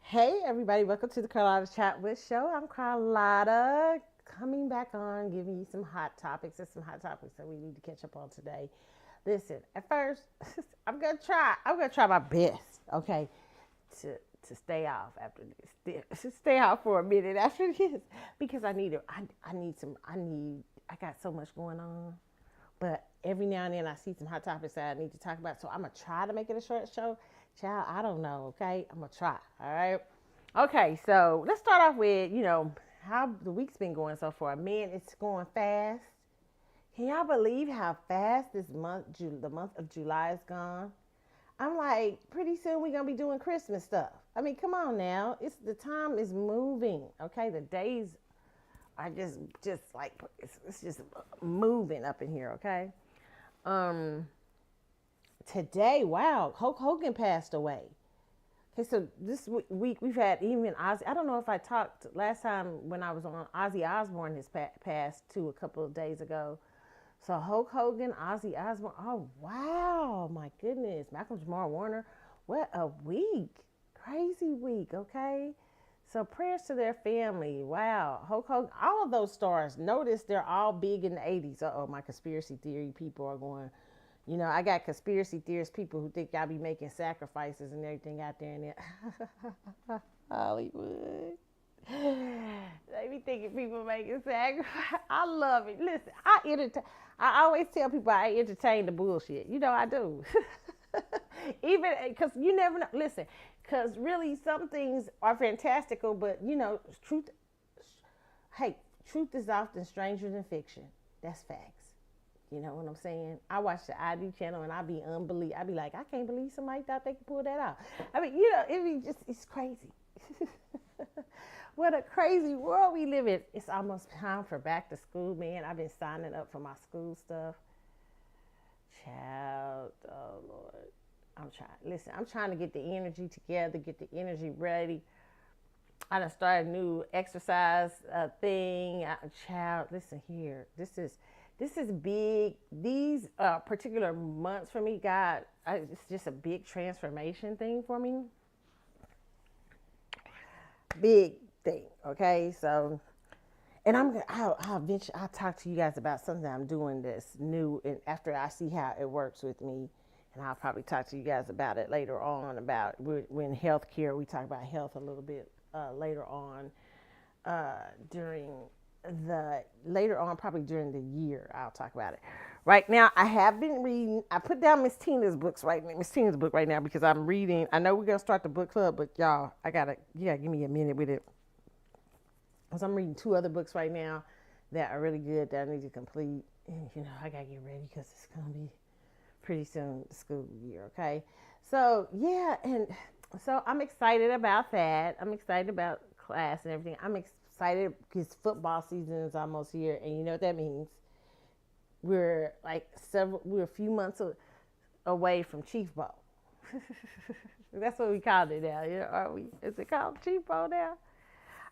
Hey everybody, welcome to the Carlotta Chat with Show. I'm Carlotta, coming back on, giving you some hot topics. There's some hot topics that we need to catch up on today. Listen, at first, I'm gonna try my best, okay, to to stay off after this. Stay off for a minute after this because I got so much going on. But every now and then I see some hot topics that I need to talk about. So I'm gonna try to make it a short show. Child, I don't know, okay? I'm gonna try. All right. Okay, so let's start off with, how the week's been going so far. Man, it's going fast. Can y'all believe how fast this month, the month of July is gone? I'm like, pretty soon we're gonna be doing Christmas stuff. I mean, come on now. It's the time is moving. Okay, the days are just like it's just moving up in here. Okay. Um, Today, wow, Hulk Hogan passed away. Okay, so this week we've had even Ozzy. I don't know if I talked last time when I was on Ozzy Osbourne has passed too a couple of days ago. So Hulk Hogan, Ozzy Osbourne. Oh wow, my goodness, Malcolm Jamal Warner. What a week, crazy week. Okay, so prayers to their family. Wow, Hulk Hogan. All of those stars. Notice they're all big in the '80s. Oh, my conspiracy theory people are going. I got conspiracy theorists, people who think y'all be making sacrifices and everything out there in there. Hollywood. They be thinking people making sacrifices. I love it. Listen, I always tell people I entertain the bullshit. I do. Even because you never know. Listen, because really some things are fantastical, but truth. Hey, truth is often stranger than fiction. That's facts. You know what I'm saying? I watch the ID channel and I be unbelievable. I be like, I can't believe somebody thought they could pull that out. I mean, it's crazy. What a crazy world we live in. It's almost time for back to school, man. I've been signing up for my school stuff. Child, oh Lord. I'm trying to get the energy together, get the energy ready. I done started a new exercise thing. Child, listen here. This is big. These particular months for me, God, it's just a big transformation thing for me. Big thing. Okay, so and I'll talk to you guys about something I'm doing that's new, and after I see how it works with me, and I'll probably talk to you guys about it later on. About we're in healthcare. We talk about health a little bit later on during the later on, probably during the year. I'll talk about it. Right now, I have been reading. I put down Miss Tina's book right now because I'm reading. I know we're gonna start the book club, but y'all, you gotta give me a minute with it because I'm reading two other books right now that are really good that I need to complete. And I gotta get ready because it's gonna be pretty soon the school year. Okay, so yeah, and so I'm excited about that. I'm excited about class and everything. I'm excited because football season is almost here, and you know what that means. We're a few months away from Chief Bowl. That's what we call it now. Are we? Is it called Chief Bowl now?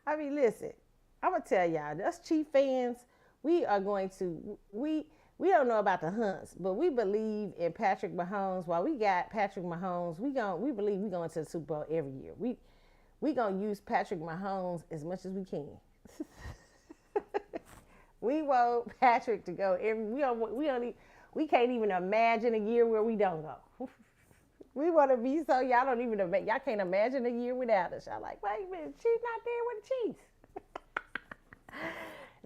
I mean, listen, I'm gonna tell y'all, us Chief fans, we are going to we don't know about the Hunts, but we believe in Patrick Mahomes. While we got Patrick Mahomes, we believe we going to the Super Bowl every year. We gonna use Patrick Mahomes as much as we can. We want Patrick to go every. We can't even imagine a year where we don't go. We want to be so y'all don't even y'all can't imagine a year without us. Y'all like, wait a minute, she's not there with the Chiefs.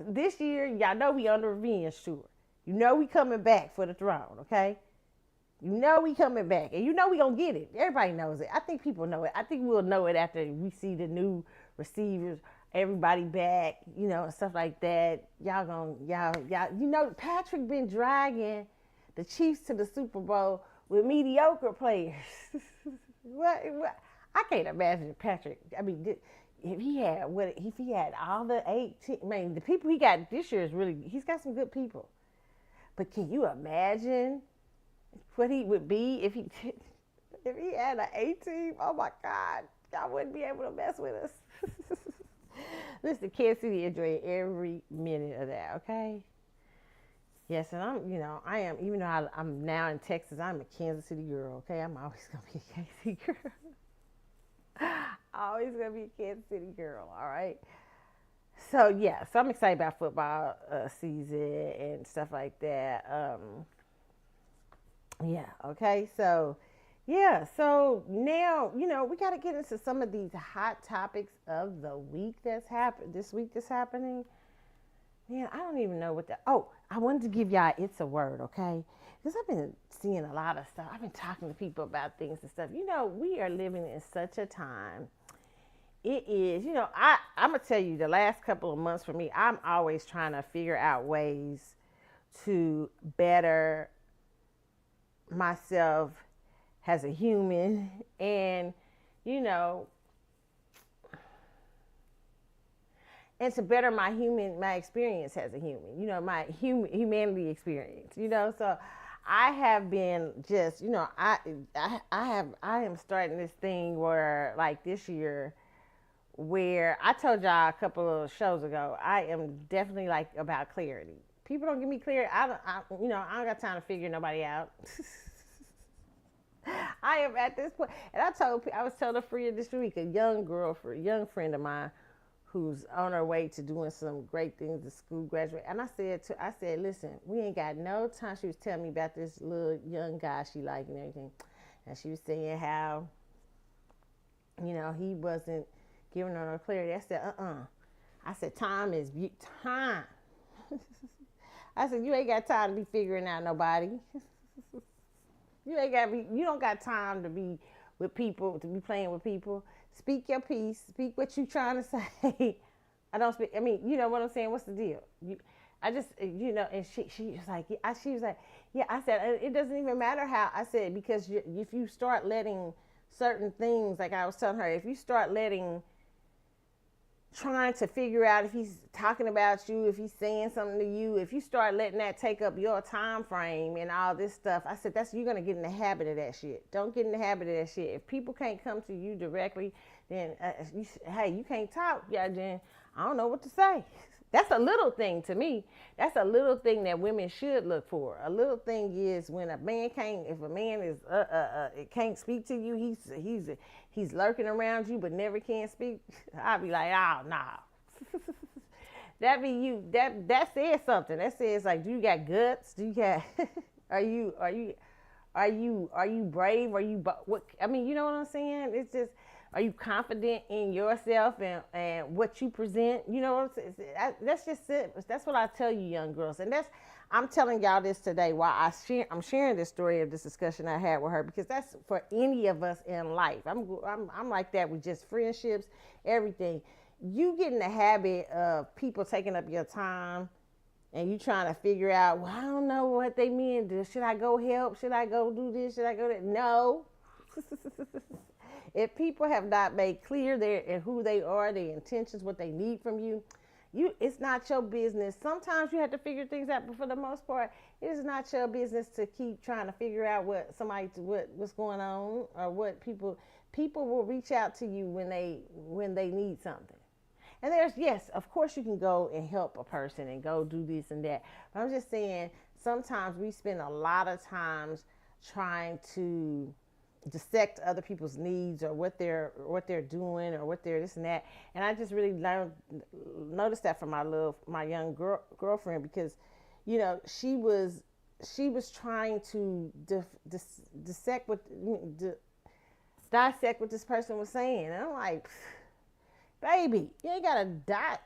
This year, y'all know we on the revenge tour. You know we coming back for the throne, okay? You know we coming back, and you know we gonna get it. Everybody knows it. I think people know it. I think we'll know it after we see the new receivers, everybody back, and stuff like that. Y'all. Patrick been dragging the Chiefs to the Super Bowl with mediocre players. what? I can't imagine Patrick. I mean, if he had all the 18, man, the people he got this year is really. He's got some good people. But can you imagine what he would be if he had an A team? Oh my God, y'all wouldn't be able to mess with us. Listen, Kansas City enjoy every minute of that. Okay. Yes, and I am. Even though I'm now in Texas, I'm a Kansas City girl. Okay, I'm always gonna be a Kansas City girl. Always gonna be a Kansas City girl. All right. So yeah, so I'm excited about football season and stuff like that. Yeah. Okay. So yeah. So now we got to get into some of these hot topics of the week that's happened this week. That's happening. Man, I don't even know what the. Oh, I wanted to give y'all it's a word, okay? Because I've been seeing a lot of stuff. I've been talking to people about things and stuff. We are living in such a time. It is, I'm going to tell you the last couple of months for me, I'm always trying to figure out ways to better myself as a human and, you know, and to better my experience as a human, my humanity experience, so I have been just, I am starting this thing where like this year where I told y'all a couple of shows ago, I am definitely like about clarity. People don't give me clarity. I don't got time to figure nobody out. I am at this point, and I was telling a friend this week, a young friend of mine, who's on her way to doing some great things to school graduate. And I said, listen, we ain't got no time. She was telling me about this little young guy she liked and everything. And she was saying how, he wasn't giving her no clarity. I said, I said, time is time. I said, you ain't got time to be figuring out nobody. You don't got time to be with people, to be playing with people. Speak your piece. Speak what you trying to say. I don't speak. I mean, you know what I'm saying? What's the deal? And she was like, yeah. I said, it doesn't even matter how. I said, because if you start letting certain things, like I was telling her, if you start trying to figure out if he's talking about you, if he's saying something to you, if you start letting that take up your time frame and all this stuff, I said, you're going to get in the habit of that shit. Don't get in the habit of that shit. If people can't come to you directly, then, you can't talk. Yeah, then I don't know what to say. That's a little thing to me. That's a little thing that women should look for. A little thing is when if a man is can't speak to you, he's lurking around you but never can speak. I'll be like, oh no. That be you. That says something. That says like, do you got guts? Do you got? Are you brave? Are you what? I mean, you know what I'm saying? It's just. Are you confident in yourself and what you present? You know what I'm saying? That's just it. That's what I tell you, young girls. And I'm telling y'all this today while I'm sharing this story of this discussion I had with her, because that's for any of us in life. I'm like that with just friendships, everything. You get in the habit of people taking up your time and you trying to figure out, well, I don't know what they mean. Should I go help? Should I go do this? Should I go that? No. If people have not made clear who they are, their intentions, what they need from you, it's not your business. Sometimes you have to figure things out, but for the most part, it is not your business to keep trying to figure out what's going on or what people will reach out to you when they need something. And yes, of course you can go and help a person and go do this and that. But I'm just saying, sometimes we spend a lot of times trying to dissect other people's needs or what they're doing or what they're this and that. And I just really noticed that from my young girlfriend, because she was trying to dissect dissect what this person was saying. And I'm like, baby, you ain't gotta die.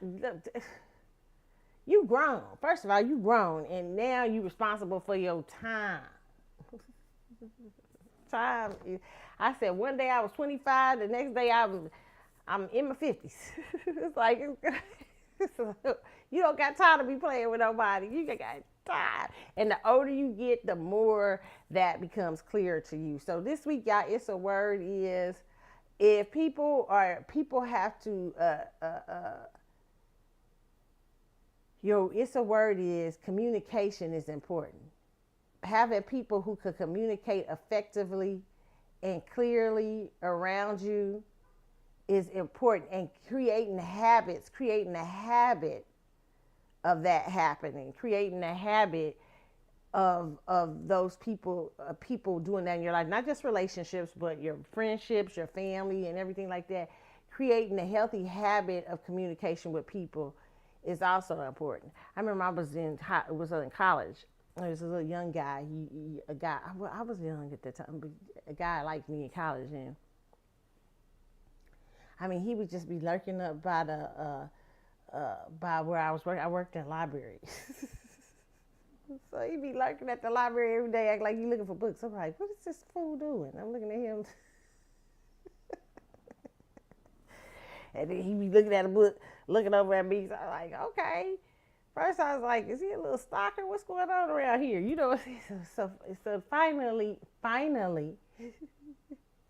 You grown. First of all, you grown, and now you responsible for your time. Time. I said one day I was 25, the next day I'm in my 50s. It's like you don't got time to be playing with nobody. You got time. And the older you get, the more that becomes clear to you. So this week, y'all, it's a word is, if people have to it's a word is, communication is important. Having people who could communicate effectively and clearly around you is important, and creating a habit of that happening, creating a habit of those people doing that in your life, not just relationships, but your friendships, your family, and everything like that. creating a healthy habit of communication with people is also important. I remember I was in college. There was a little young guy. A guy. I was young at the time, but a guy like me in college, and I mean, he would just be lurking up by the by where I was working. I worked in a library. So he'd be lurking at the library every day, acting like he's looking for books. I'm like, what is this fool doing? I'm looking at him. And then he'd be looking at a book, looking over at me. So I'm like, okay. First I was like, is he a little stalker? What's going on around here? You know, so finally,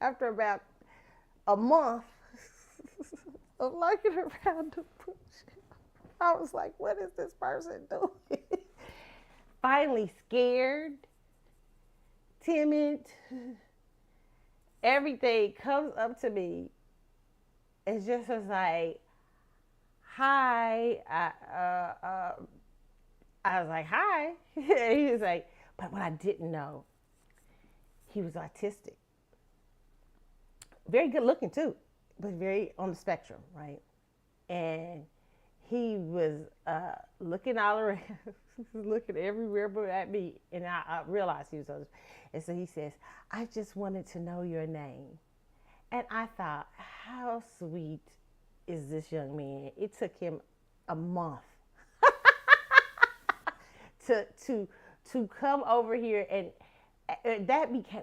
after about a month of lurking around the bush, I was like, what is this person doing? Finally scared, timid, everything comes up to me. It's just was like, hi. I was like, hi. And he was like, but what I didn't know, he was autistic. Very good looking too, but very on the spectrum, right? And he was looking all around, looking everywhere but at me. And I realized he was autistic. And so he says, I just wanted to know your name. And I thought, how sweet is this young man? It took him a month to come over here, and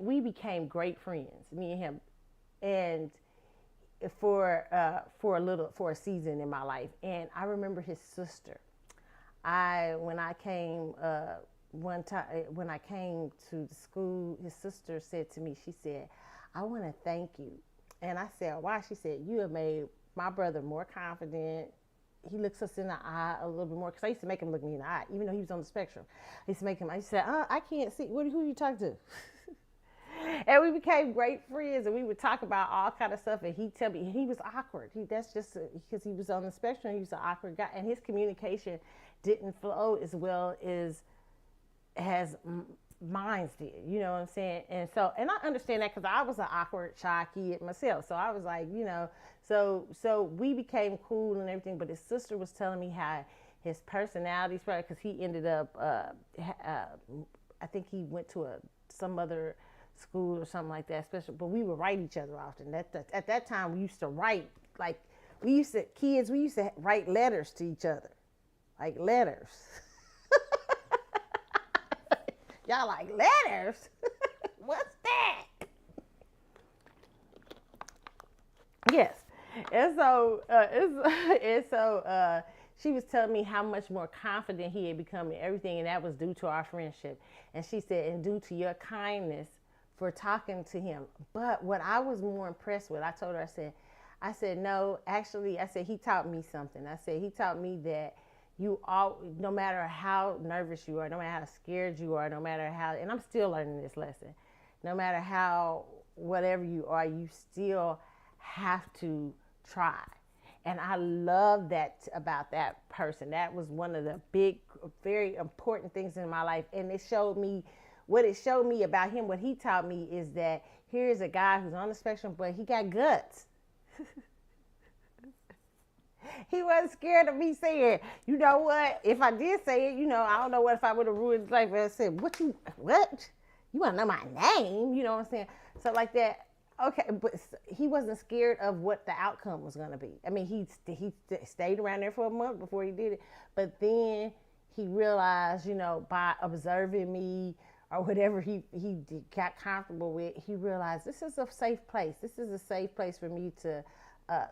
we became great friends, me and him, and for a season in my life. And I remember his sister. When I came to the school, his sister said to me, she said, I want to thank you. And I said, why? She said, you have made my brother more confident. He looks us in the eye a little bit more, because I used to make him look me in the eye, even though he was on the spectrum. I used to make him, I said, I can't see. Who are you talking to? And we became great friends, and we would talk about all kind of stuff. And he'd tell me, he was awkward. That's just because he was on the spectrum. He was an awkward guy, and his communication didn't flow as well as mine did. You know what I'm saying? And I understand that, because I was an awkward, shy kid myself. So I was like, so we became cool and everything. But his sister was telling me how his personality spread, because he ended up, I think he went to some other school or something like that, special. But we would write each other often. At that time, we used to write, like, we used to write letters to each other, like letters. Y'all like letters? What's that? Yes. And so she was telling me how much more confident he had become in everything, and that was due to our friendship. And she said, and due to your kindness for talking to him. But what I was more impressed with, I told her, I said, no, actually, I said, he taught me something. I said, he taught me that no matter how nervous you are, no matter how scared you are, no matter how, and I'm still learning this lesson, no matter how, whatever you are, you still have to try. And I love that about that person. That was one of the big, very important things in my life. And it showed me about him, what he taught me is that here's a guy who's on the spectrum, but he got guts. He wasn't scared of me saying, you know what? If I did say it, I don't know what if I would have ruined his life. I said, what? You want to know my name? You know what I'm saying? So like that. Okay, but he wasn't scared of what the outcome was going to be. I mean, he stayed around there for a month before he did it. But then he realized, by observing me or whatever he got comfortable with, he realized this is a safe place. This is a safe place for me to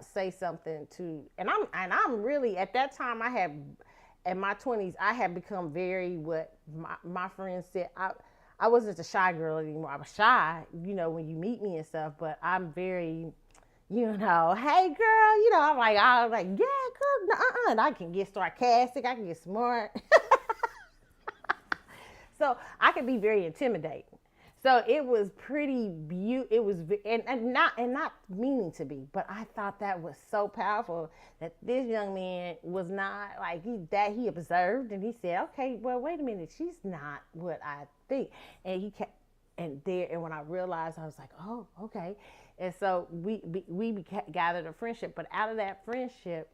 say something to, and I'm really, at that time, in my 20s, I had become very, what my friends said, I wasn't a shy girl anymore. I was shy, when you meet me and stuff, but I'm very, hey girl, I'm like, yeah, girl, and I can get sarcastic, I can get smart. So I can be very intimidating. So it was pretty beautiful. It was, and not meaning to be, but I thought that was so powerful that this young man was not like he observed, and he said, okay, well, wait a minute, she's not what I think. And he kept, and when I realized, I was like, oh, okay. And so we gathered a friendship. But out of that friendship,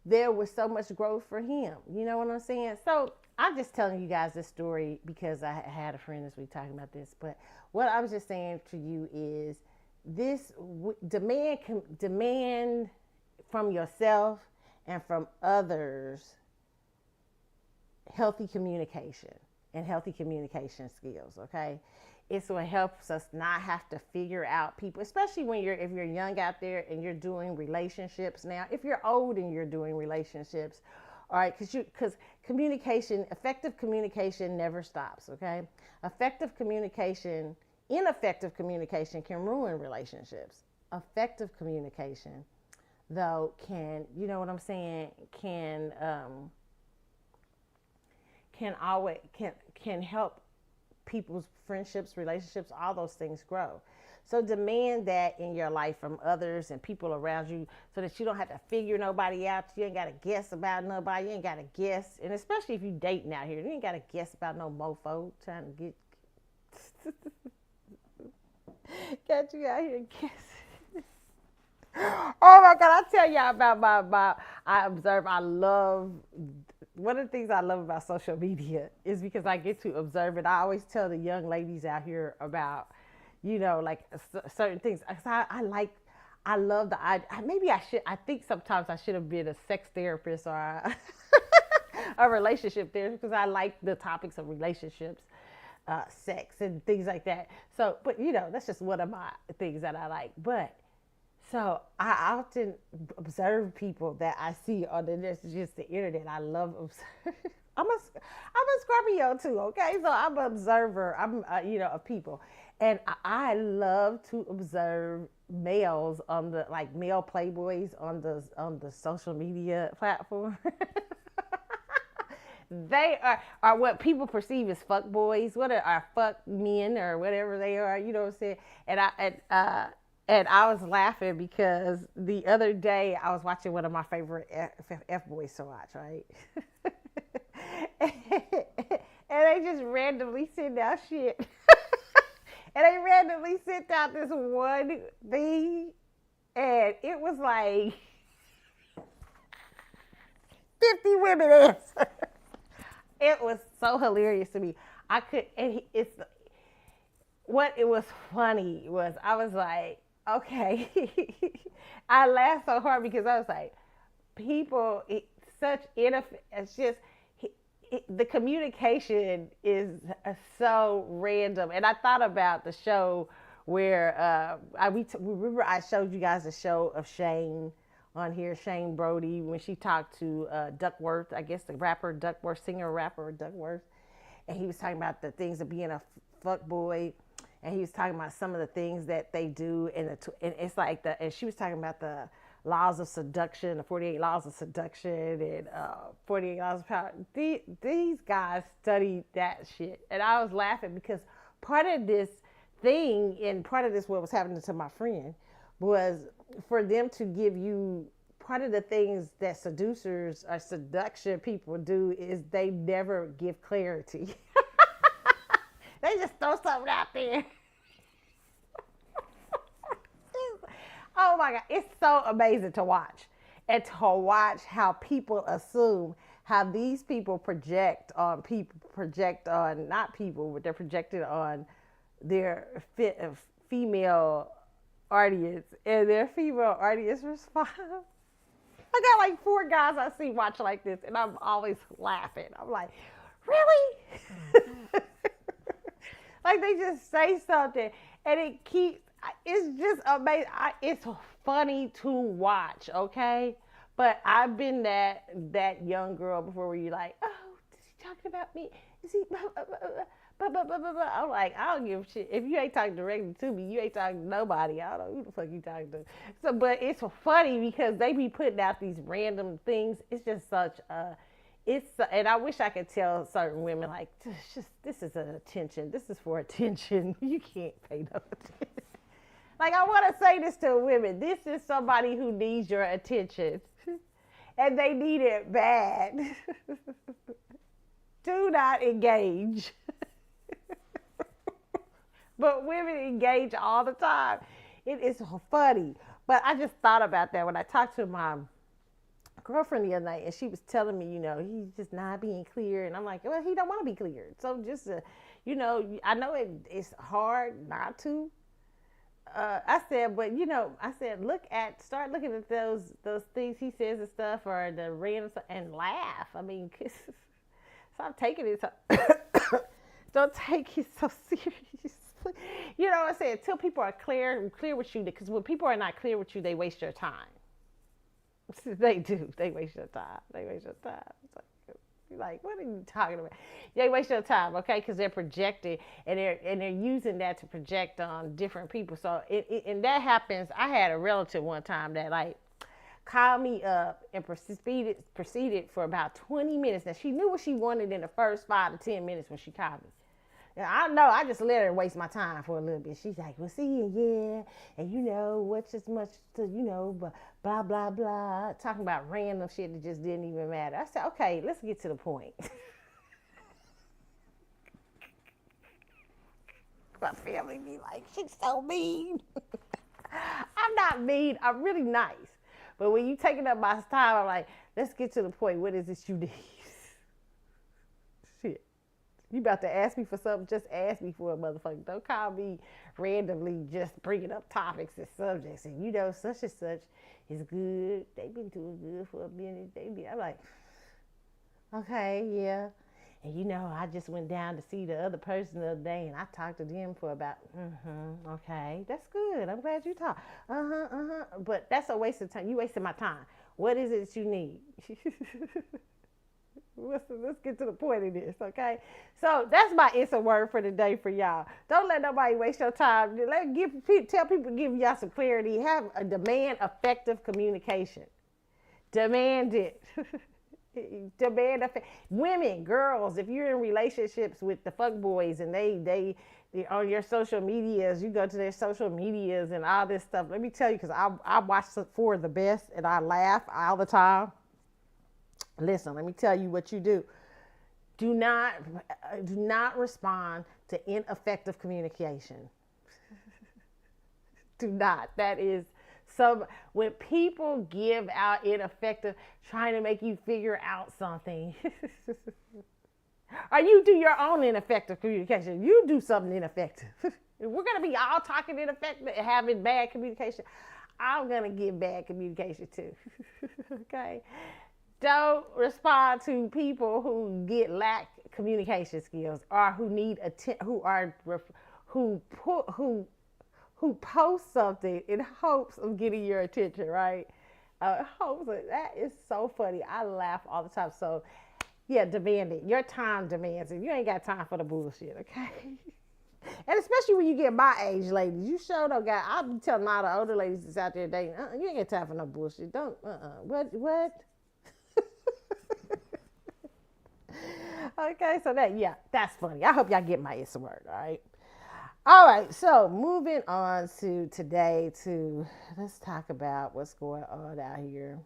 there was so much growth for him. You know what I'm saying? So I'm just telling you guys this story because I had a friend this week talking about this. But what I'm just saying to you is this demand from yourself and from others healthy communication and healthy communication skills, okay? It's what helps us not have to figure out people, especially when if you're young out there and you're doing relationships now. If you're old and you're doing relationships, all right, because effective communication never stops, okay? Ineffective communication can ruin relationships. Effective communication, though, you know what I'm saying, can help people's friendships, relationships, all those things grow. So demand that in your life from others and people around you so that you don't have to figure nobody out. You ain't got to guess about nobody. You ain't got to guess. And especially if you dating out here, you ain't got to guess about no mofo trying to get got you out here guessing. Oh my God, I tell y'all about one of the things I love about social media is because I get to observe it. I always tell the young ladies out here about, like certain things. I love I think sometimes I should have been a sex therapist or a relationship therapist because I like the topics of relationships, sex and things like that. So, but that's just one of my things that I like. But so I often observe people that I see on the internet. I love observing. I'm a Scorpio too, okay? So I'm an observer. I'm of people, and I love to observe males on the male playboys on the social media platform. They are what people perceive as fuck boys. What are fuck men or whatever they are? You know what I'm saying? And I was laughing because the other day I was watching one of my favorite F boys to watch, right? And they just randomly send out shit. And they randomly sent out this one thing, and it was like 50 women answered. It was so hilarious to me. What it was funny was I was like, okay. I laughed so hard because I was like, it's just, the communication is so random. And I thought about the show where remember I showed you guys the show of Shane on here, Shane Brody, when she talked to Duckworth, I guess the singer-rapper Duckworth. And he was talking about the things of being a fuck boy. And he was talking about some of the things that they do, and it's like and she was talking about the laws of seduction, the 48 laws of seduction, and 48 laws of power. These guys studied that shit, and I was laughing because part of this thing, and part of this what was happening to my friend, was for them to give you part of the things that seducers or seduction people do is they never give clarity. They just throw something out there. Oh my God, it's so amazing to watch. And to watch how people assume, how these people project on not people, but they're projected on their female audience. And their female audience respond. I got like 4 guys I see watch like this, and I'm always laughing. I'm like, really? Like they just say something, and it's just amazing. It's funny to watch, okay? But I've been that young girl before where you're like, oh, is he talking about me? Is he blah, blah, blah, blah, blah, blah, blah, blah. I'm like, I don't give a shit. If you ain't talking directly to me, you ain't talking to nobody. I don't know who the fuck you talking to. So, but it's funny because they be putting out these random things. It's just such a... and I wish I could tell certain women, like, this is an attention. This is for attention. You can't pay no attention. Like, I want to say this to women. This is somebody who needs your attention. And they need it bad. Do not engage. But women engage all the time. It is funny. But I just thought about that when I talked to my girlfriend the other night, and she was telling me, he's just not being clear, and I'm like, well, he don't want to be cleared. So just, I know it's hard not to. I said, but start looking at those things he says and stuff, or the random stuff, and laugh. I mean, stop taking it so. Don't take it so seriously. You know what I'm saying? Until people are clear with you, because when people are not clear with you, they waste your time. They do. They waste your time. It's like, what are you talking about? They waste your time, okay? Because they're projecting, and they're using that to project on different people. So and that happens. I had a relative one time that like called me up and proceeded for about 20 minutes. Now she knew what she wanted in the first 5 to 10 minutes when she called me. And I know, I just let her waste my time for a little bit. She's like, well, see, yeah, and what's as much to, blah, blah, blah, talking about random shit that just didn't even matter. I said, okay, let's get to the point. My family be like, she's so mean. I'm not mean, I'm really nice. But when you taking up my time, I'm like, let's get to the point. What is it you need? Shit. You about to ask me for something, just ask me for a motherfucker. Don't call me randomly just bringing up topics and subjects. And such and such is good. They've been doing good for a minute. I'm like, okay, yeah. And I just went down to see the other person the other day, and I talked to them for about, okay, that's good. I'm glad you talked. But that's a waste of time. You wasted my time. What is it that you need? Let's get to the point of this, okay? So that's my answer word for the day for y'all. Don't let nobody waste your time. Tell people to give y'all some clarity. Have a demand effective communication. Demand it. Women, girls, if you're in relationships with the fuck boys and they on your social medias, you go to their social medias and all this stuff. Let me tell you, because I watch For the Best and I laugh all the time. Listen, let me tell you what you do. Do not respond to ineffective communication. Do not. That is when people give out ineffective, trying to make you figure out something, or you do your own ineffective communication. You do something ineffective. If we're gonna be all talking ineffective, having bad communication, I'm gonna give bad communication too. Okay. Don't respond to people who lack communication skills, or who need who post something in hopes of getting your attention, right? That is so funny. I laugh all the time. So, yeah, demand it. Your time demands it. You ain't got time for the bullshit, okay? And especially when you get my age, ladies, you sure don't got. I'll be telling all the older ladies that's out there dating, you ain't got time for no bullshit. Don't, what? Okay, so that's funny. I hope y'all get my answer word, all right, so moving on to today, let's talk about what's going on out here.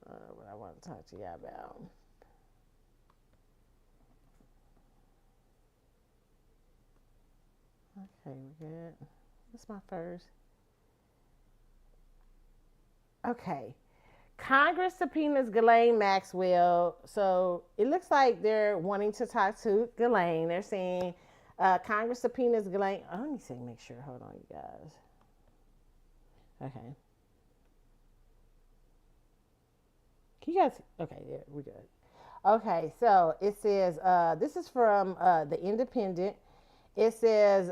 What I want to talk to y'all about. Okay, we're good. What's my first? Okay. Congress subpoenas Ghislaine Maxwell. So it looks like they're wanting to talk to Ghislaine. They're saying Congress subpoenas Ghislaine. Oh, let me see, make sure. Hold on, you guys. Okay. Can you guys? Okay, yeah, we're good. Okay, so it says, this is from The Independent. It says,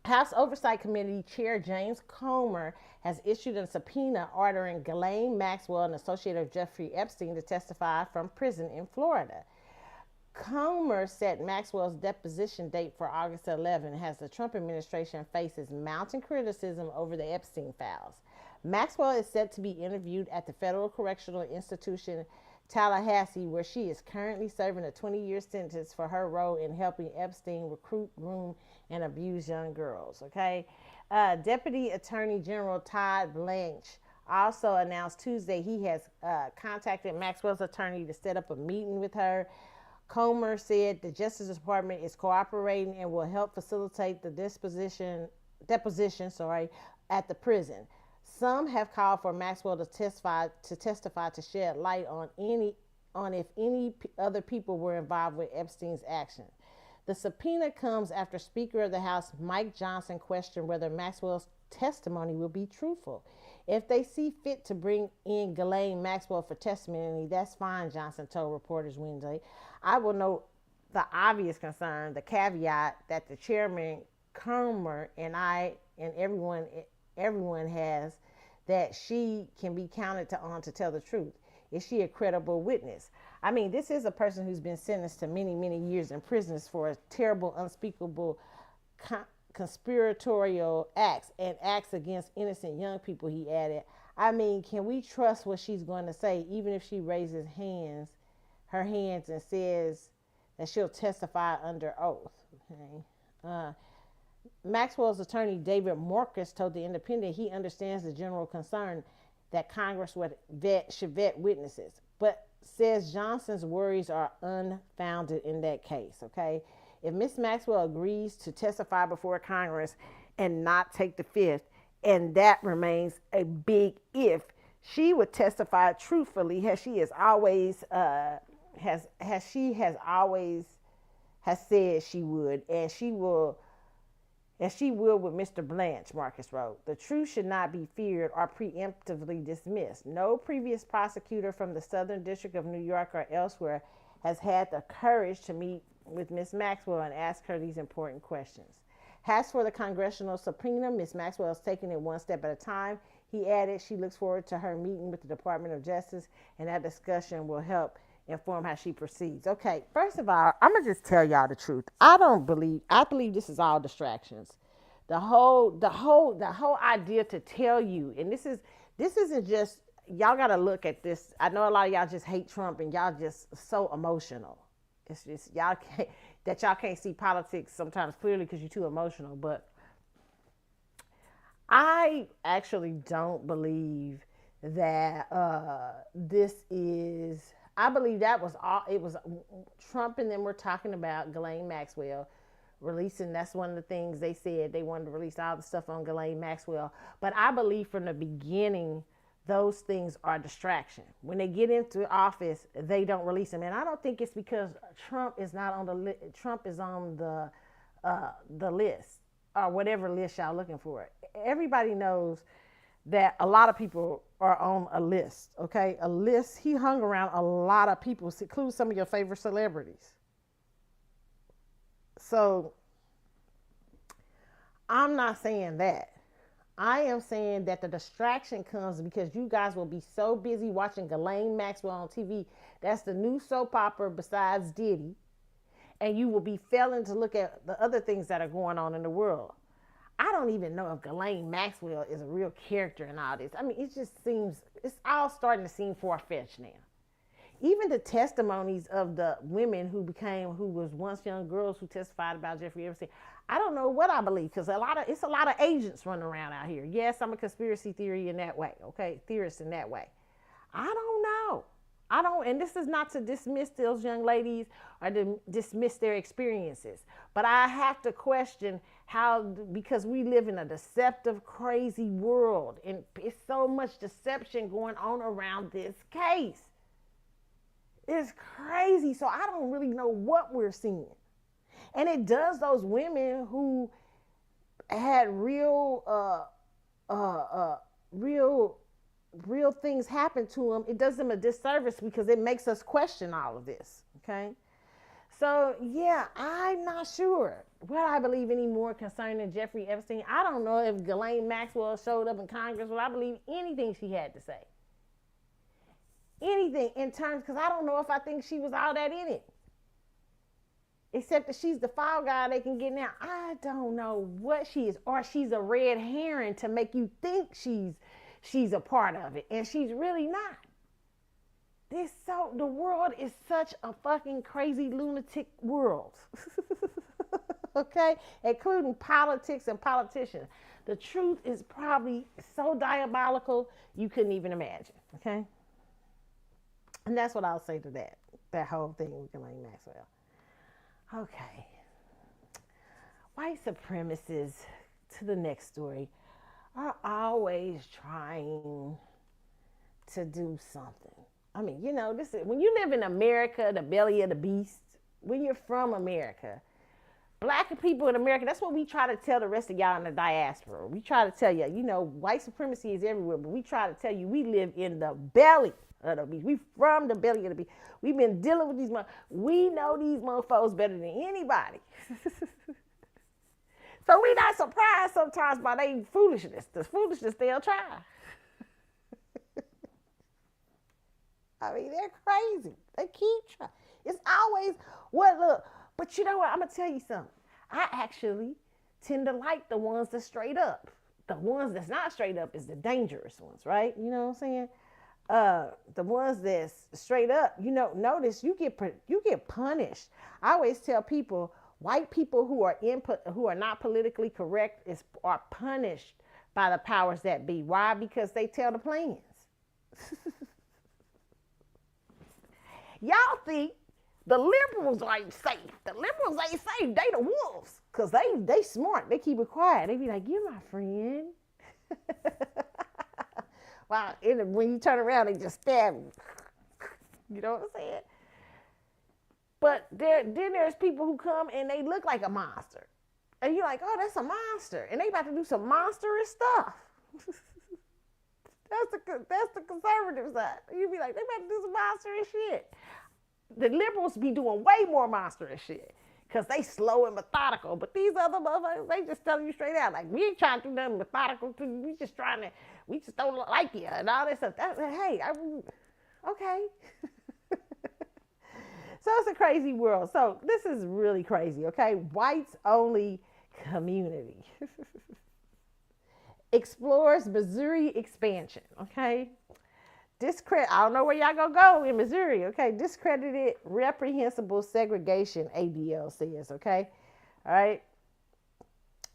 House Oversight Committee Chair James Comer has issued a subpoena ordering Ghislaine Maxwell, an associate of Jeffrey Epstein, to testify from prison in Florida. Comer set Maxwell's deposition date for August 11 as the Trump administration faces mounting criticism over the Epstein files. Maxwell is set to be interviewed at the Federal Correctional Institution Tallahassee, where she is currently serving a 20-year sentence for her role in helping Epstein recruit, groom, and abuse young girls. Okay, Deputy Attorney General Todd Blanche also announced Tuesday he has contacted Maxwell's attorney to set up a meeting with her Comer said the Justice Department is cooperating and will help facilitate the deposition at the prison. Some have called for Maxwell to testify to shed light on if any other people were involved with Epstein's action. The subpoena comes after Speaker of the House Mike Johnson questioned whether Maxwell's testimony will be truthful. If they see fit to bring in Ghislaine Maxwell for testimony, that's fine, Johnson told reporters Wednesday. I will note the obvious concern, the caveat that the chairman, Comer, and I and everyone has, that she can be counted on to tell the truth. Is she a credible witness? I mean, this is a person who's been sentenced to many, many years in prison for a terrible, unspeakable, conspiratorial acts and acts against innocent young people, he added. I mean, can we trust what she's going to say, even if she raises her hands and says that she'll testify under oath? Okay. Maxwell's attorney, David Marcus, told The Independent he understands the general concern that Congress should vet witnesses, but says Johnson's worries are unfounded in that case, okay? If Ms. Maxwell agrees to testify before Congress and not take the fifth, and that remains a big if, she would testify truthfully, as she has always said she would, and she will with Mr. Blanche, Marcus wrote. The truth should not be feared or preemptively dismissed. No previous prosecutor from the Southern District of New York or elsewhere has had the courage to meet with Ms. Maxwell and ask her these important questions. As for the congressional subpoena, Ms. Maxwell is taking it one step at a time. He added she looks forward to her meeting with the Department of Justice, and that discussion will help inform how she proceeds. Okay, first of all, I'm gonna just tell y'all the truth. I believe this is all distractions. The whole idea to tell you, and this isn't just, y'all gotta look at this. I know a lot of y'all just hate Trump and y'all just so emotional. It's just y'all can't see politics sometimes clearly because you're too emotional. But I actually don't believe that this is. I believe that was all. It was Trump and them were talking about Ghislaine Maxwell releasing. That's one of the things they said. They wanted to release all the stuff on Ghislaine Maxwell. But I believe from the beginning, those things are distraction. When they get into office, they don't release them. And I don't think it's because Trump is not on the list. Trump is on the list or whatever list y'all looking for. Everybody knows that a lot of people are on a list, okay? A list. He hung around a lot of people, including some of your favorite celebrities. So I'm not saying that. I am saying that the distraction comes because you guys will be so busy watching Ghislaine Maxwell on TV. That's the new soap opera besides Diddy. And you will be failing to look at the other things that are going on in the world. I don't even know if Ghislaine Maxwell is a real character in all this. I mean, it just seems, it's all starting to seem far-fetched now. Even the testimonies of the women who was once young girls who testified about Jeffrey Epstein, I don't know what I believe because it's a lot of agents running around out here. Yes, I'm a conspiracy theory in that way, okay? Theorist in that way. I don't know. And this is not to dismiss those young ladies or to dismiss their experiences, but I have to question because we live in a deceptive, crazy world, and it's so much deception going on around this case. It's crazy. So I don't really know what we're seeing. And it does those women who had real things happen to them, it does them a disservice because it makes us question all of this, okay? So, yeah, I'm not sure what I believe anymore concerning Jeffrey Epstein. I don't know if Ghislaine Maxwell showed up in Congress, but I believe anything she had to say. Anything in terms, because I don't know if I think she was all that in it. Except that she's the fall guy they can get now. I don't know what she is. Or she's a red herring to make you think she's a part of it. And she's really not. The world is such a fucking crazy lunatic world. Okay? Including politics and politicians. The truth is probably so diabolical you couldn't even imagine. Okay? And that's what I'll say to that. that whole thing with Ghislaine Maxwell. Okay. White supremacists, to the next story, are always trying to do something. I mean, this is when you live in America, the belly of the beast, when you're from America, black people in America, that's what we try to tell the rest of y'all in the diaspora. We try to tell you, white supremacy is everywhere, but we try to tell you we live in the belly of the beast. We from the belly of the beast. We've been dealing with these we know these mofos better than anybody. So we not surprised sometimes by their foolishness. The foolishness they'll try. I mean, they're crazy. They keep trying. It's always look. But you know what? I'm going to tell you something. I actually tend to like the ones that straight up. The ones that's not straight up is the dangerous ones, right? You know what I'm saying? The ones that's straight up, notice you get punished. I always tell people, white people who are not politically correct are punished by the powers that be. Why? Because they tell the plans. Y'all think the liberals ain't safe. The liberals ain't safe. They the wolves. Because they smart. They keep it quiet. They be like, you're my friend. Wow. When you turn around, they just stab you. You know what I'm saying? But then there's people who come and they look like a monster. And you're like, oh, that's a monster. And they about to do some monstrous stuff. That's the conservative side. You be like, they about to do some monstrous shit. The liberals be doing way more monstrous shit because they slow and methodical. But these other motherfuckers, they just telling you straight out, like, we ain't trying to do nothing methodical to you. We just don't like you and all that stuff. Okay. So it's a crazy world. So this is really crazy, okay? Whites only community. Explores Missouri expansion, okay? I don't know where y'all gonna go in Missouri, okay? Discredited reprehensible segregation, ADL says, okay? All right.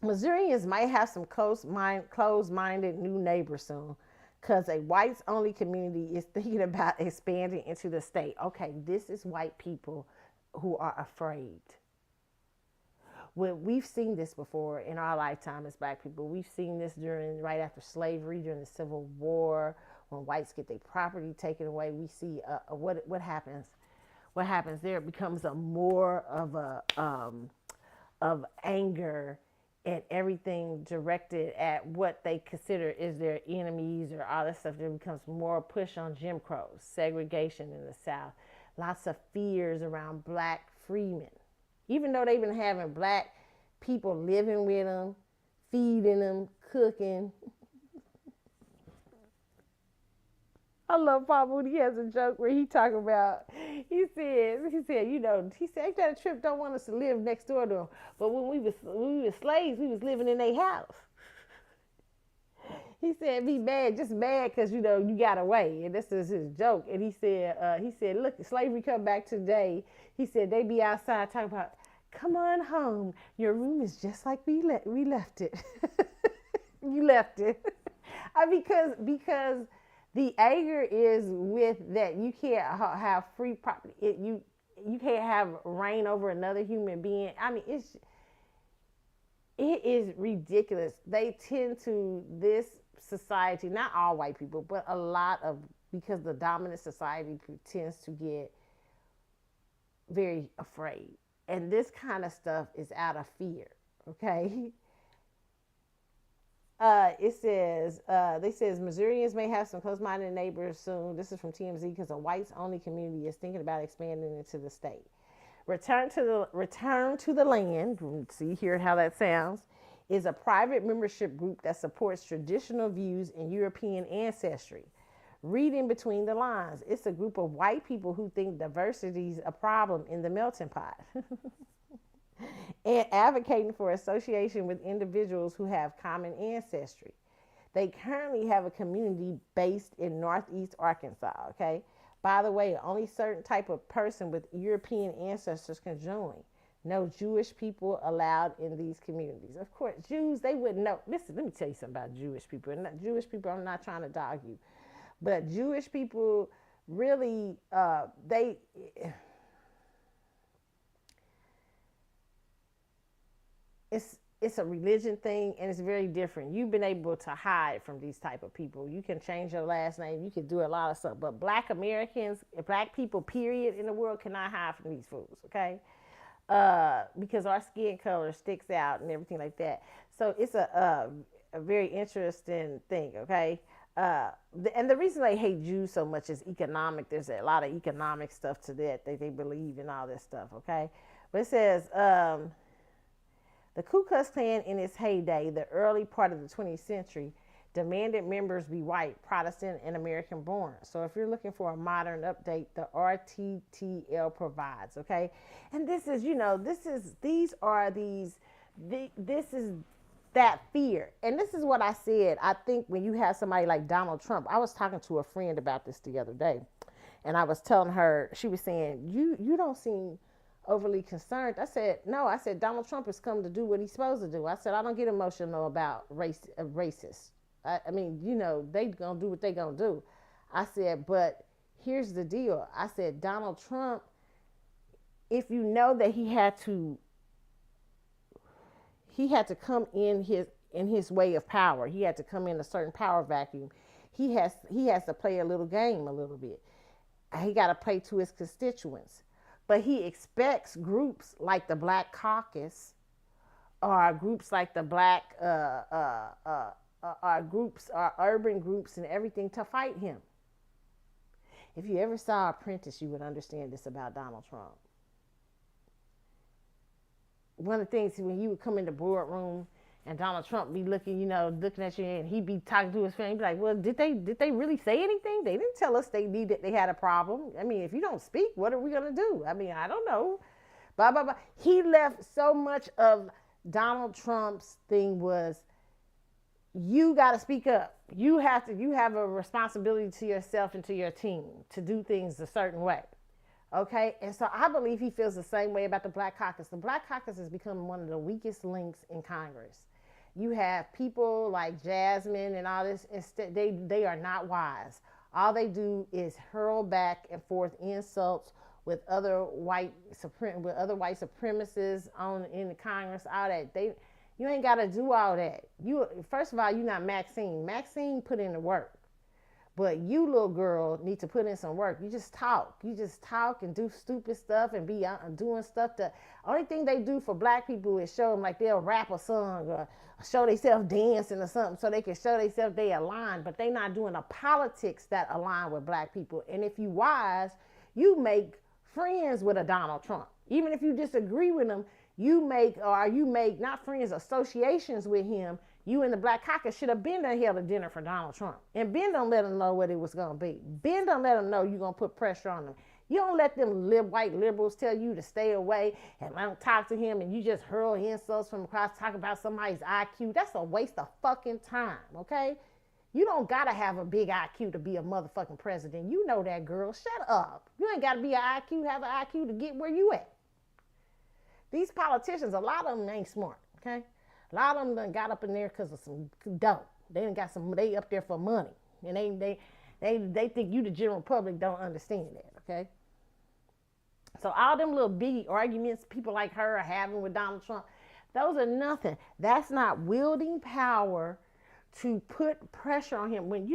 Missourians might have some closed-minded new neighbors soon because a whites-only community is thinking about expanding into the state. Okay, this is white people who are afraid. Well, we've seen this before in our lifetime as black people. We've seen this right after slavery, during the Civil War, when whites get their property taken away. We see what happens. What happens there? It becomes a more of anger and everything directed at what they consider is their enemies or all that stuff. There becomes more push on Jim Crow, segregation in the South, lots of fears around black freemen. Even though they've been having black people living with them, feeding them, cooking. I love Papa when he has a joke where he talk about, he said, ain't that a trip, don't want us to live next door to him. But when we was slaves, we was living in their house. He said, be mad, just mad because, you got away. And this is his joke. And he said, look, slavery come back today. He said, they be outside talking about, come on home. Your room is just like we left it. You left it. Because the anger is with that you can't have free property. You can't have reign over another human being. I mean, it is ridiculous. They tend to, this society, not all white people, but a lot of, because the dominant society tends to get very afraid. And this kind of stuff is out of fear, okay? They says Missourians may have some close-minded neighbors soon. This is from TMZ because a whites-only community is thinking about expanding into the state. Return to the Land, see, hear how that sounds, is a private membership group that supports traditional views and European ancestry. Reading between the lines, it's a group of white people who think diversity is a problem in the melting pot. And advocating for association with individuals who have common ancestry. They currently have a community based in Northeast Arkansas, okay? By the way, only certain type of person with European ancestors can join. No Jewish people allowed in these communities. Of course, Jews, they wouldn't know. Listen, let me tell you something about Jewish people. Jewish people, I'm not trying to dog you. But Jewish people really, it's a religion thing, and it's very different. You've been able to hide from these type of people. You can change your last name. You can do a lot of stuff. But Black Americans, Black people, period, in the world cannot hide from these fools. Okay, because our skin color sticks out and everything like that. So it's a very interesting thing. Okay. And the reason they hate Jews so much is economic. There's a lot of economic stuff to that. They believe in all this stuff. Okay. But it says, the Ku Klux Klan in its heyday, the early part of the 20th century, demanded members be white, Protestant, and American born. So if you're looking for a modern update, the RTTL provides, okay? And this is, this is that fear. And this is what I said. I think when you have somebody like Donald Trump, I was talking to a friend about this the other day, and I was telling her, she was saying, you don't seem overly concerned. I said, no, I said, Donald Trump has come to do what he's supposed to do. I said, I don't get emotional about racist. I mean, they gonna do what they gonna do. I said, but here's the deal. I said, Donald Trump, if you know that he had to come in his way of power. He had to come in a certain power vacuum. He has to play a little game a little bit. He got to play to his constituents. But he expects groups like the Black Caucus, or groups like the Black, urban groups and everything to fight him. If you ever saw Apprentice, you would understand this about Donald Trump. One of the things, when you would come in the boardroom and Donald Trump be looking at you, and he'd be talking to his family, he'd be like, well, did they really say anything? They didn't tell us they had a problem. I mean, if you don't speak, what are we going to do? I mean, I don't know. Blah, blah, blah. He left so much of Donald Trump's thing was, you got to speak up. You have a responsibility to yourself and to your team to do things a certain way. Okay, and so I believe he feels the same way about the Black Caucus. The Black Caucus has become one of the weakest links in Congress. You have people like Jasmine and all this. Instead, they are not wise. All they do is hurl back and forth insults with other white supremacists in the Congress. All that you ain't got to do all that. First of all, you're not Maxine. Maxine put in the work. But you, little girl, need to put in some work. You just talk. And do stupid stuff and be doing stuff. Only thing they do for Black people is show them, like, they'll rap a song or show themselves dancing or something so they can show themselves they align. But they not doing the politics that align with Black people. And if you wise, you make friends with a Donald Trump. Even if you disagree with him, you make not friends, associations with him. You and the Black Caucus should have been held a dinner for Donald Trump. And Ben don't let them know what it was going to be. Ben don't let them know you're going to put pressure on them. You don't let them white liberals tell you to stay away and don't talk to him, and you just hurl insults from across, talk about somebody's IQ. That's a waste of fucking time, okay? You don't got to have a big IQ to be a motherfucking president. You know that, girl. Shut up. You ain't got to be an IQ, have an IQ to get where you at. These politicians, a lot of them ain't smart, okay? A lot of them done got up in there because of some dope. They up there for money. And they think you, the general public, don't understand that, okay? So all them little bitty arguments people like her are having with Donald Trump, those are nothing. That's not wielding power to put pressure on him. When,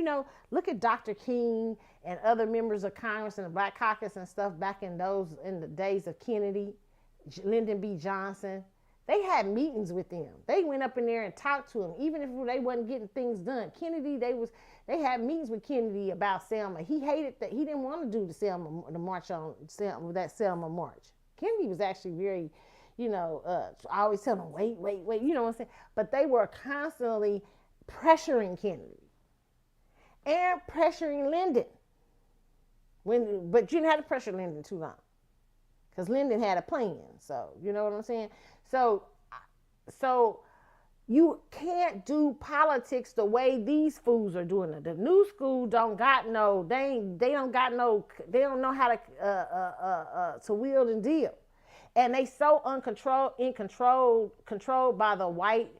look at Dr. King and other members of Congress and the Black Caucus and stuff back in the days of Kennedy, Lyndon B. Johnson. They had meetings with them. They went up in there and talked to him, even if they wasn't getting things done. Kennedy, they had meetings with Kennedy about Selma. He hated that. He didn't want to do the march on Selma, that Selma march. Kennedy was actually very, I always tell him, wait, you know what I'm saying? But they were constantly pressuring Kennedy and pressuring Lyndon. But you didn't have to pressure Lyndon too long, because Lyndon had a plan. So, you know what I'm saying? So you can't do politics the way these fools are doing it. The new school they don't know how to wield and deal. And they so controlled by the white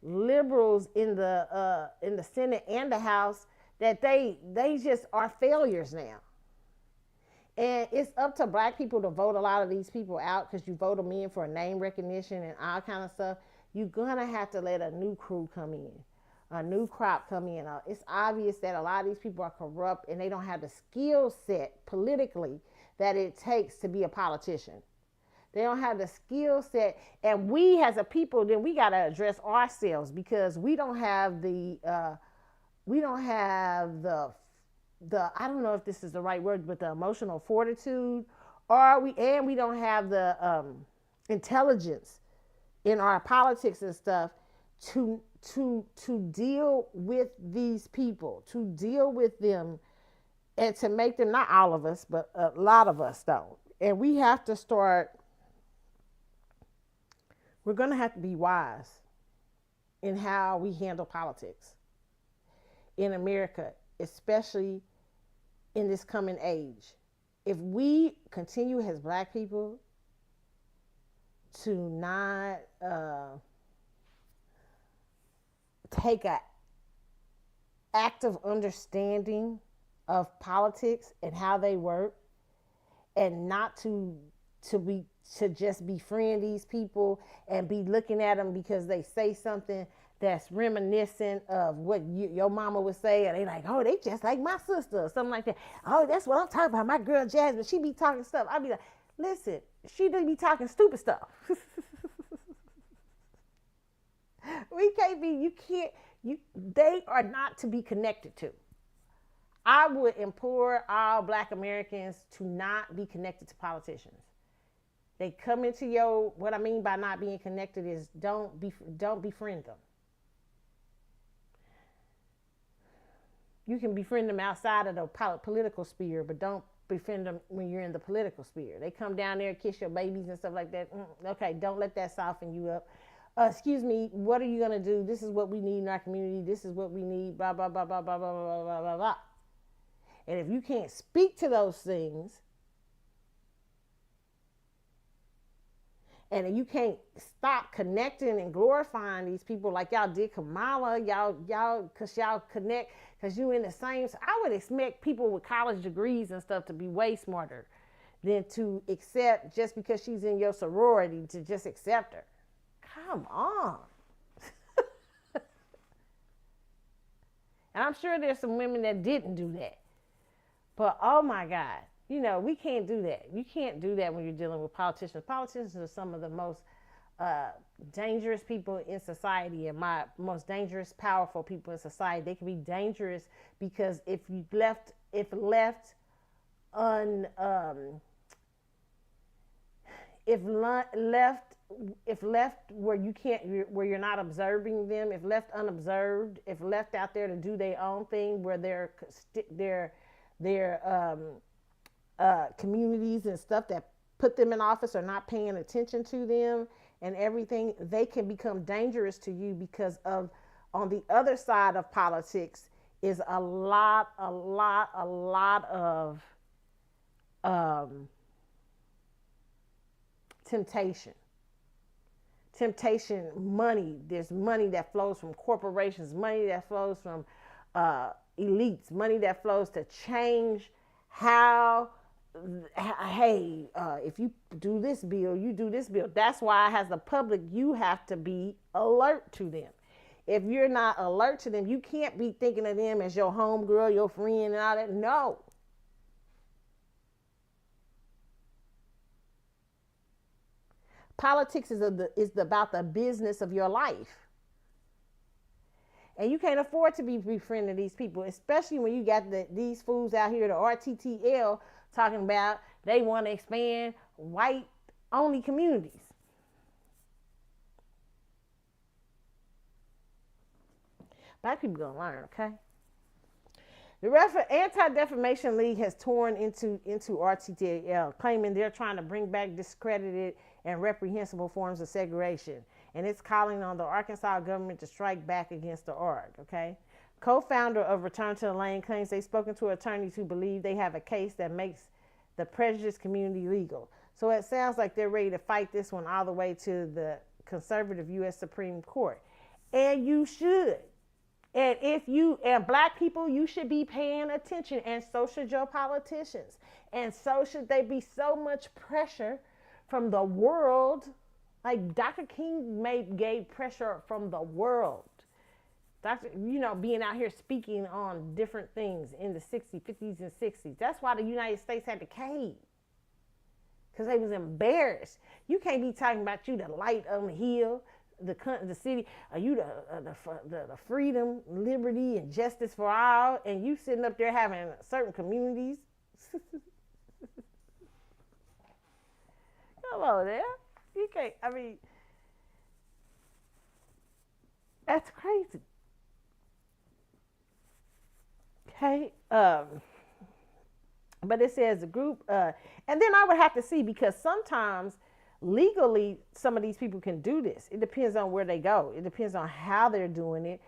liberals in the Senate and the House that they just are failures now. And it's up to Black people to vote a lot of these people out, because you vote them in for a name recognition and all kind of stuff. you're going to have to let a new crew come in, a new crop come in. It's obvious that a lot of these people are corrupt and they don't have the skill set politically that it takes to be a politician. They don't have the skill set. And we as a people, then we got to address ourselves, because we don't have the I don't know if this is the right word, but the emotional fortitude, or we don't have the intelligence in our politics and stuff to deal with these people, to deal with them, and to make them, not all of us, but a lot of us don't. And we have to start, we're going to have to be wise in how we handle politics in America, especially in this coming age. If we continue as Black people to not take an active understanding of politics and how they work, and not to just befriend these people and be looking at them because they say something that's reminiscent of what your mama would say, and they like, oh, they just like my sister or something like that. Oh, that's what I'm talking about. My girl Jasmine, she be talking stuff. I be like, listen, she do be talking stupid stuff. We can't be, they are not to be connected to. I would implore all Black Americans to not be connected to politicians. They come into what I mean by not being connected is don't befriend them. You can befriend them outside of the political sphere, but don't befriend them when you're in the political sphere. They come down there, kiss your babies and stuff like that. Okay, don't let that soften you up. Excuse me, what are you going to do? This is what we need in our community. This is what we need, blah, blah, blah, blah, blah, blah, blah, blah, blah, blah. And if you can't speak to those things, and you can't stop connecting and glorifying these people like y'all did Kamala, cause y'all connect, cause you in the same. I would expect people with college degrees and stuff to be way smarter than to accept, just because she's in your sorority, to just accept her. Come on. And I'm sure there's some women that didn't do that. But oh my God. We can't do that. You can't do that when you're dealing with politicians. Politicians are some of the most dangerous people in society, and my most dangerous, powerful people in society. They can be dangerous because if left where you're not observing them, if left unobserved, if left out there to do their own thing, where their communities and stuff that put them in office are not paying attention to them and everything, they can become dangerous to you, because of, on the other side of politics is a lot of temptation, money. There's money that flows from corporations, money that flows from elites, money that flows to change how, hey, if you do this bill, you do this bill. That's why, as the public, you have to be alert to them. If you're not alert to them, you can't be thinking of them as your homegirl, your friend, and all that. No. Politics is about the business of your life. And you can't afford to be befriending these people, especially when you got these fools out here, the RTTL, talking about they want to expand white-only communities. Black people gonna learn, okay? The Anti-Defamation League has torn into RTTL, claiming they're trying to bring back discredited and reprehensible forms of segregation. And it's calling on the Arkansas government to strike back against the org, okay? Co-founder of Return to the Lane claims they've spoken to attorneys who believe they have a case that makes the prejudiced community legal. So it sounds like they're ready to fight this one all the way to the conservative U.S. Supreme Court. And you should. And Black people, you should be paying attention, and so should your politicians. And so should they be so much pressure from the world Like Dr. King gave pressure from the world. Dr. Being out here speaking on different things in the 60s, 50s, and 60s. That's why the United States had to cave. Because they was embarrassed. You can't be talking about you the light on the hill, the city. Are you the freedom, liberty, and justice for all? And you sitting up there having certain communities. Come on, there. You can't. I mean, that's crazy. Okay. But it says the group, and then I would have to see, because sometimes legally some of these people can do this. It depends on where they go. It depends on how they're doing it.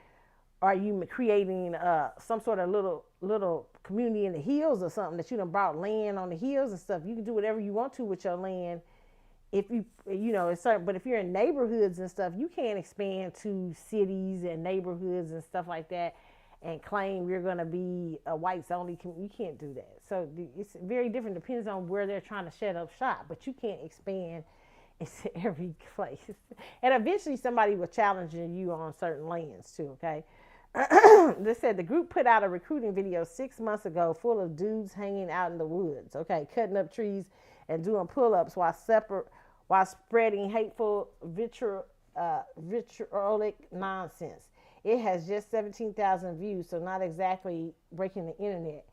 Are you creating some sort of little community in the hills or something that you done brought land on the hills and stuff? You can do whatever you want to with your land. If it's certain, but if you're in neighborhoods and stuff, you can't expand to cities and neighborhoods and stuff like that and claim you're going to be a whites only. You can't do that. So it's very different. Depends on where they're trying to set up shop, but you can't expand into every place. And eventually somebody will challenge you on certain lands too, okay? They said the group put out a recruiting video 6 months ago full of dudes hanging out in the woods, okay, cutting up trees and doing pull-ups while spreading hateful vitriolic nonsense. It has just 17,000 views, so not exactly breaking the internet.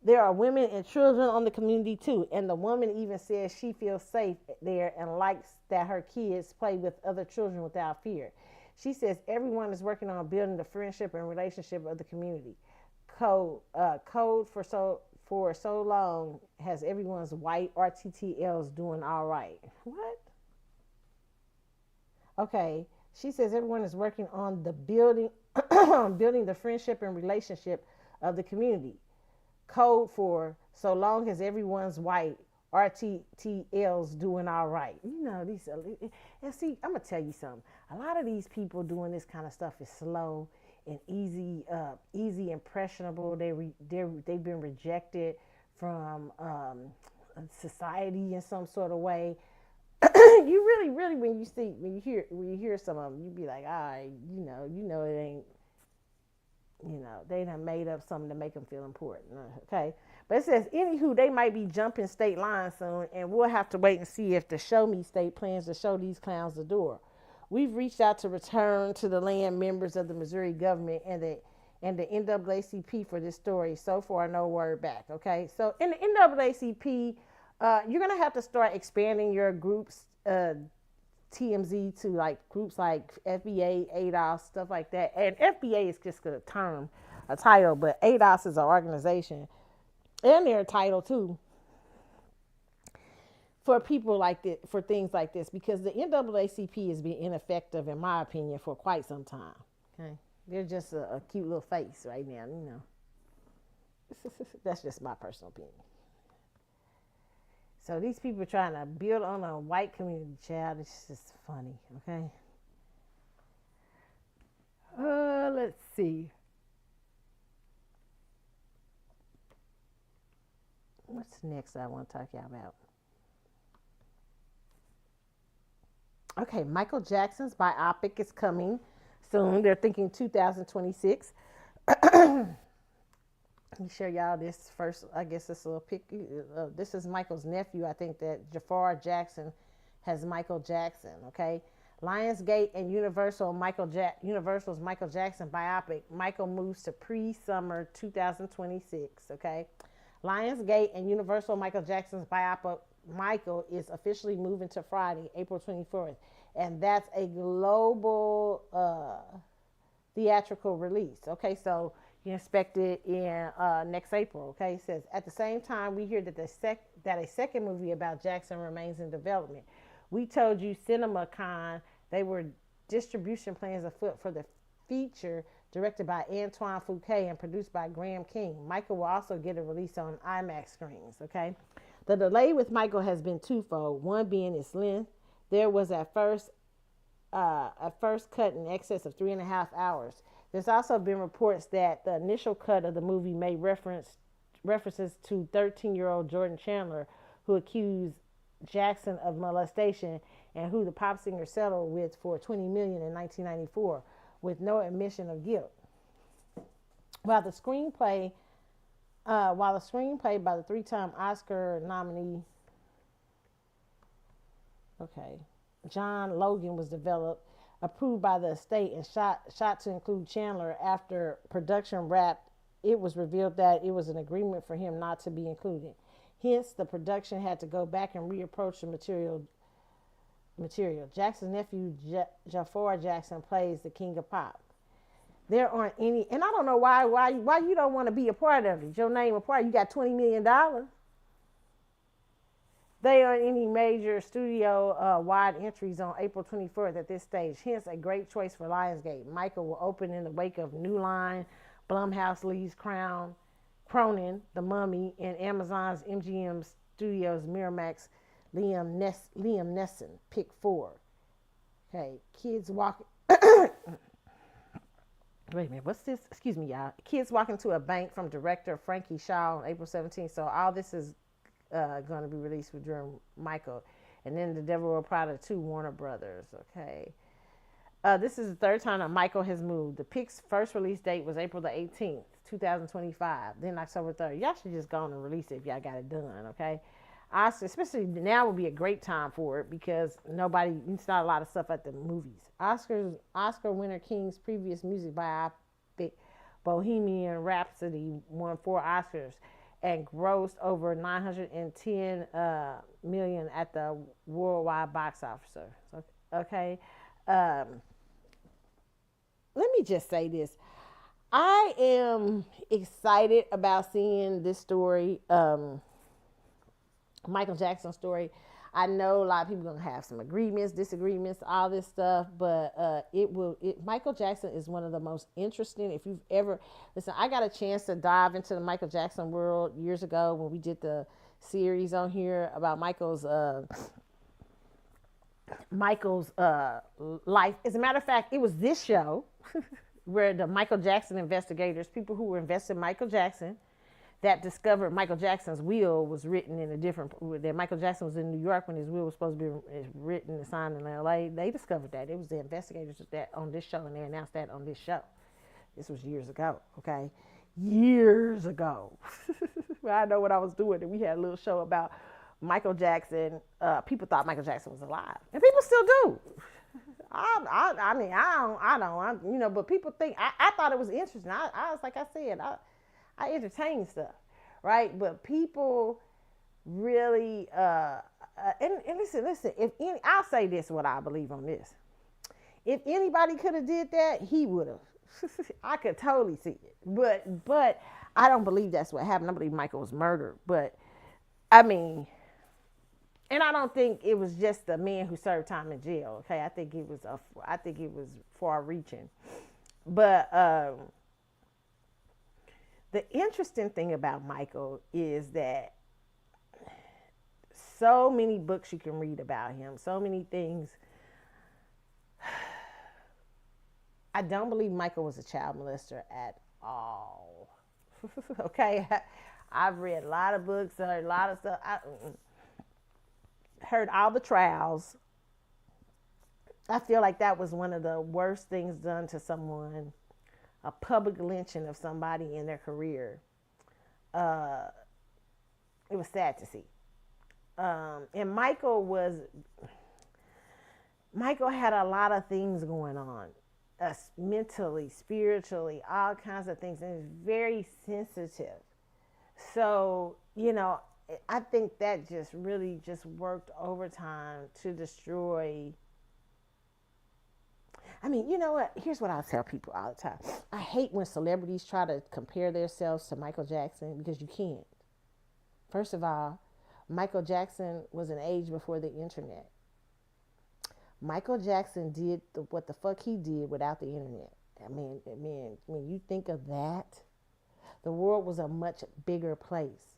There are women and children on the community too, and the woman even says she feels safe there and likes that her kids play with other children without fear. She says everyone is working on building the friendship and relationship of the community. Code for so long has everyone's white RTTLs doing all right. What? Okay. She says everyone is working on the building the friendship and relationship of the community. Code for so long as everyone's white RTTLs doing all right. These, and see, I'm gonna tell you something. A lot of these people doing this kind of stuff is slow and easy, impressionable. They've been rejected from society in some sort of way. You really, when you hear some of them, you be like, all right, it ain't, they done made up something to make them feel important, okay? But it says, anywho, they might be jumping state lines soon, and we'll have to wait and see if the Show Me State plans to show these clowns the door. We've reached out to return to the land members of the Missouri government and the NAACP for this story. So far, no word back, okay? So in the NAACP, you're going to have to start expanding your groups, TMZ, to like groups like FBA, ADOS, stuff like that. And FBA is just a title, but ADOS is an organization. And they're a title too for people like this, for things like this, because the NAACP has been ineffective, in my opinion, for quite some time. Okay, they're just a cute little face right now, That's just my personal opinion. So these people are trying to build on a white community, child. It's just funny, okay? Let's see. What's next I want to talk to y'all about? Okay, Michael Jackson's biopic is coming soon. They're thinking 2026. Let me share y'all this first. I guess this little pic. This is Michael's nephew. I think that Jafar Jackson has Michael Jackson. Okay, Lionsgate and Universal's Michael Jackson biopic. Michael moves to pre-summer 2026. Okay, Lionsgate and Universal Michael Jackson's biopic Michael is officially moving to Friday, April 24th, and that's a global theatrical release. Okay, so you expect it in next April. Okay, it says at the same time we hear that a second movie about Jackson remains in development. We told you CinemaCon they were distribution plans afoot for the feature directed by Antoine Fuqua and produced by Graham King. Michael will also get a release on IMAX screens. Okay, the delay with Michael has been twofold. One being its length. There was at first cut in excess of 3.5 hours. There's also been reports that the initial cut of the movie made references to 13-year-old Jordan Chandler, who accused Jackson of molestation and who the pop singer settled with for $20 million in 1994 with no admission of guilt. While the screenplay by the three-time Oscar nominee, John Logan was developed, approved by the estate, and shot to include Chandler. After production wrapped, it was revealed that it was an agreement for him not to be included. Hence, the production had to go back and reapproach the material. Jackson's nephew, Jafar Jackson, plays the king of pop. There aren't any, and I don't know why you don't want to be a part of it. Your name a part. You got $20 million. They aren't any major studio wide entries on April 24th at this stage. Hence, a great choice for Lionsgate. Michael will open in the wake of New Line, Blumhouse leads Cronin, The Mummy, and Amazon's MGM Studios Miramax Liam Neeson, pick 4. Okay, kids walking. Wait a minute, what's this? Excuse me, y'all. Kids walk into a bank from director Frankie Shaw on April 17th. So all this is going to be released with during Michael. And then The Devil Wears Prada 2, Warner Brothers. Okay. This is the third time that Michael has moved. The Pic's first release date was April the 18th, 2025. Then October 3rd. Y'all should just go on and release it if y'all got it done, okay? Oscar, especially now would be a great time for it because it's not a lot of stuff at the movies. Oscar winner King's previous music biopic, Bohemian Rhapsody, won 4 Oscars and grossed over $910 million at the worldwide box office. Okay. Let me just say this. I am excited about seeing this story, Michael Jackson story. I know a lot of people are going to have some agreements, disagreements, all this stuff, but Michael Jackson is one of the most interesting. If you've ever, listen, I got a chance to dive into the Michael Jackson world years ago when we did the series on here about Michael's life. As a matter of fact, it was this show where the Michael Jackson investigators, people who were invested in Michael Jackson, that discovered Michael Jackson's will was written in a different, that Michael Jackson was in New York when his will was supposed to be written and signed in LA. They discovered that. It was the investigators that on this show, and they announced that on this show. This was years ago, okay? Years ago. Well, I know what I was doing, and we had a little show about Michael Jackson. People thought Michael Jackson was alive, and people still do. I mean, I don't, but people think, I thought it was interesting. I was, like I said, I entertain stuff, right? But people really, and listen, I'll say this, what I believe on this. If anybody could have did that, he would have. I could totally see it. But I don't believe that's what happened. I believe Michael was murdered. But, I mean, and I don't think it was just the man who served time in jail, okay? I think it was far-reaching. But, the interesting thing about Michael is that so many books you can read about him, so many things. I don't believe Michael was a child molester at all. Okay? I've read a lot of books, heard a lot of stuff. I heard all the trials. I feel like that was one of the worst things done to someone. A public lynching of somebody in their career. It was sad to see. And Michael had a lot of things going on, mentally, spiritually, all kinds of things, and he's very sensitive. So, I think that just really just worked overtime to destroy. I mean, you know what? Here's what I tell people all the time. I hate when celebrities try to compare themselves to Michael Jackson because you can't. First of all, Michael Jackson was an age before the internet. Michael Jackson did what the fuck he did without the internet. I mean, when you think of that, the world was a much bigger place.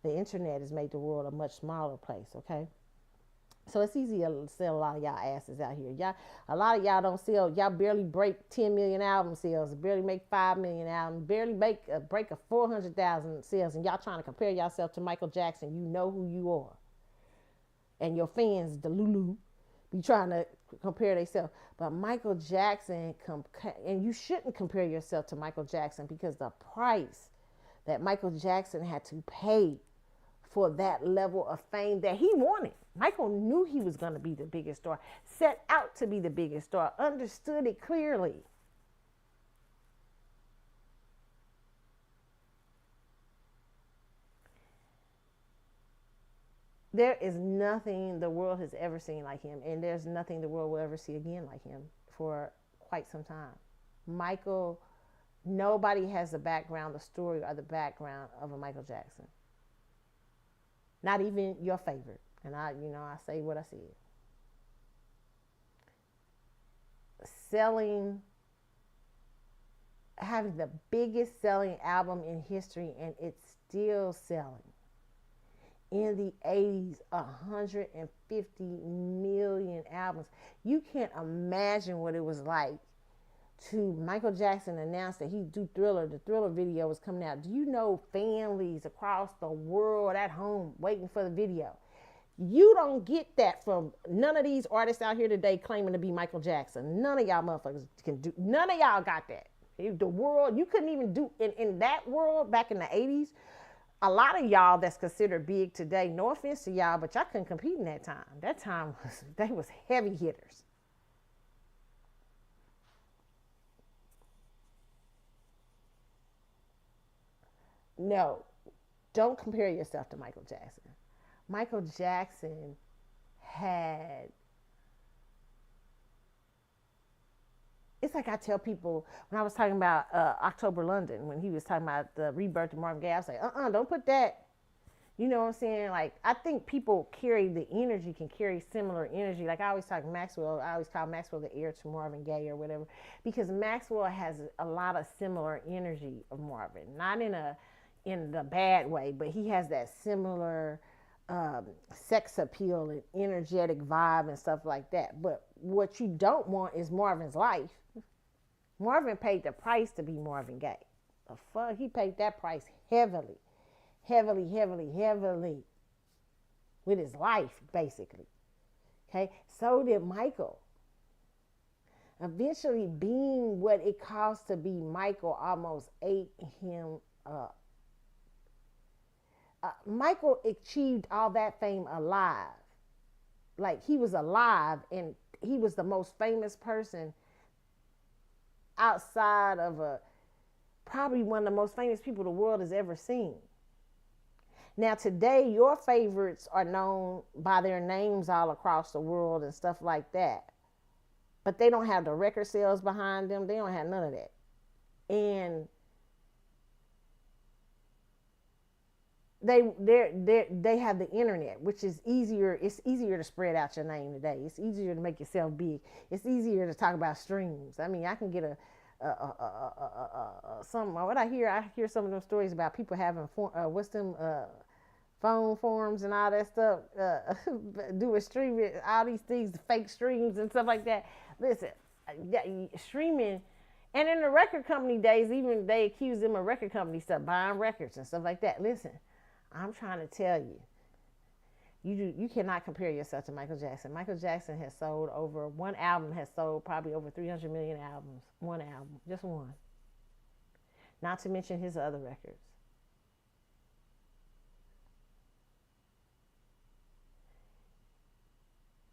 The internet has made the world a much smaller place, okay? So it's easy to sell a lot of y'all asses out here. A lot of y'all don't sell. Y'all barely break 10 million album sales, barely make 5 million albums, barely break a 400,000 sales, and y'all trying to compare yourself to Michael Jackson. You know who you are, and your fans, the Lulu, be trying to compare themselves. But Michael Jackson, and you shouldn't compare yourself to Michael Jackson, because the price that Michael Jackson had to pay for that level of fame that he wanted. Michael knew he was going to be the biggest star, set out to be the biggest star, understood it clearly. There is nothing the world has ever seen like him, and there's nothing the world will ever see again like him for quite some time. Michael, nobody has the background, the story, or the background of a Michael Jackson. Not even your favorite. And I say what I said. Having the biggest selling album in history, and it's still selling. In the 80s, 150 million albums. You can't imagine what it was like to Michael Jackson announce that he'd do Thriller. The Thriller video was coming out. Do you know families across the world at home waiting for the video? You don't get that from none of these artists out here today claiming to be Michael Jackson. None of y'all motherfuckers can do. None of y'all got that. The world, you couldn't even do in that world back in the 80s. A lot of y'all that's considered big today, no offense to y'all, but y'all couldn't compete in that time. That time they was heavy hitters. No, don't compare yourself to Michael Jackson. Michael Jackson had, it's like I tell people when I was talking about October London, when he was talking about the rebirth of Marvin Gaye, I was like, don't put that. You know what I'm saying? Like, I think people carry the energy, can carry similar energy. Like I always talk Maxwell, I always call Maxwell the heir to Marvin Gaye or whatever, because Maxwell has a lot of similar energy of Marvin, not in the bad way, but he has that similar sex appeal and energetic vibe and stuff like that. But what you don't want is Marvin's life. Marvin paid the price to be Marvin Gaye. The fuck, he paid that price heavily, heavily, heavily, heavily, with his life, basically. Okay, so did Michael. Eventually, being what it cost to be Michael almost ate him up. Michael achieved all that fame alive. Like, he was alive, and he was the most famous person outside of probably one of the most famous people the world has ever seen. Now, today, your favorites are known by their names all across the world and stuff like that. But they don't have the record sales behind them. They don't have none of that. And they have the internet, which is easier. It's easier to spread out your name today. It's easier to make yourself big. It's easier to talk about streams. I mean, I can get some. What I hear some of those stories about people having phone forums and all that stuff. Do a stream, all these things, fake streams and stuff like that. Listen, streaming. And in the record company days, even they accuse them of record company stuff, buying records and stuff like that. Listen, I'm trying to tell you, you cannot compare yourself to Michael Jackson. Michael Jackson has sold one album has sold probably over 300 million albums. One album, just one. Not to mention his other records.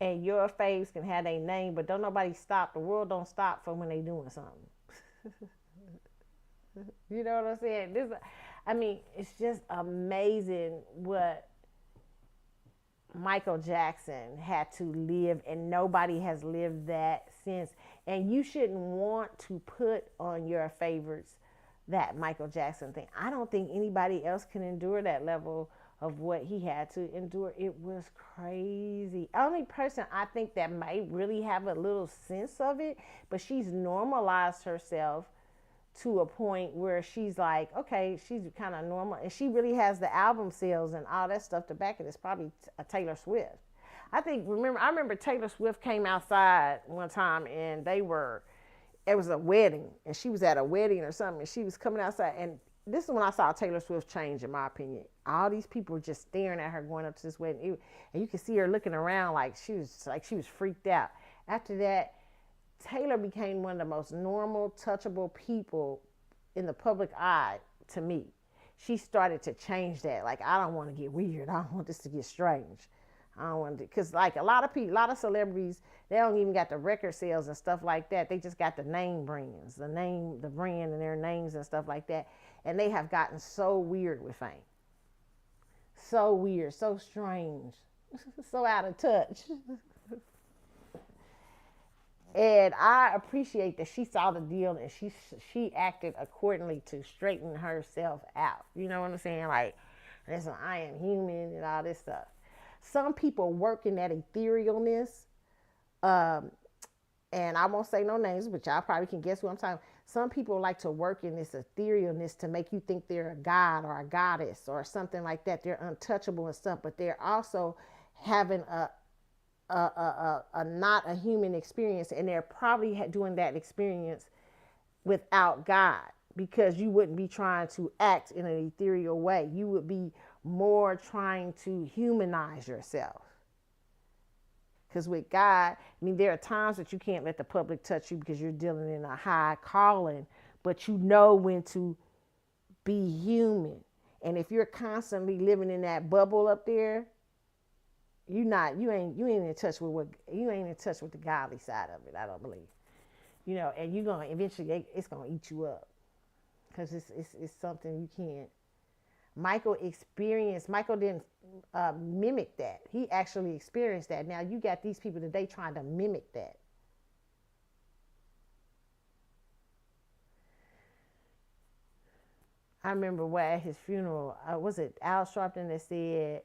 And your faves can have their name, but don't nobody stop. The world don't stop for when they doing something. You know what I'm saying? It's just amazing what Michael Jackson had to live, and nobody has lived that since. And you shouldn't want to put on your favorites that Michael Jackson thing. I don't think anybody else can endure that level of what he had to endure. It was crazy. Only person I think that might really have a little sense of it, but she's normalized herself to a point where she's like, okay, she's kind of normal, and she really has the album sales and all that stuff to back it. It's probably a Taylor Swift. I remember Taylor Swift came outside one time, and it was a wedding, and she was at a wedding or something, and she was coming outside, and this is when I saw Taylor Swift change, in my opinion. All these people were just staring at her going up to this wedding, and you could see her looking around like she was freaked out. After that, Taylor became one of the most normal, touchable people in the public eye to me. She started to change that. Like, I don't want to get weird. I don't want this to get strange. I don't want to, because like a lot of people, a lot of celebrities, they don't even got the record sales and stuff like that. They just got the name brands, the brand and their names and stuff like that. And they have gotten so weird with fame. So weird, so strange, so out of touch. And I appreciate that she saw the deal and she acted accordingly to straighten herself out. You know what I'm saying? Like, listen, I am human and all this stuff. Some people work in that etherealness, and I won't say no names, but y'all probably can guess who I'm talking about. Some people like to work in this etherealness to make you think they're a god or a goddess or something like that. They're untouchable and stuff, but they're also having a not a human experience, and they're probably doing that experience without God, because you wouldn't be trying to act in an ethereal way. You would be more trying to humanize yourself. Because with God, I mean, there are times that you can't let the public touch you because you're dealing in a high calling, but you know when to be human. And if you're constantly living in that bubble up there, you ain't in touch with the godly side of it. I don't believe, and you're gonna eventually, it's gonna eat you up, because it's something you can't. Michael didn't mimic that. He actually experienced that. Now you got these people today trying to mimic that. I remember at his funeral, was it Al Sharpton that said,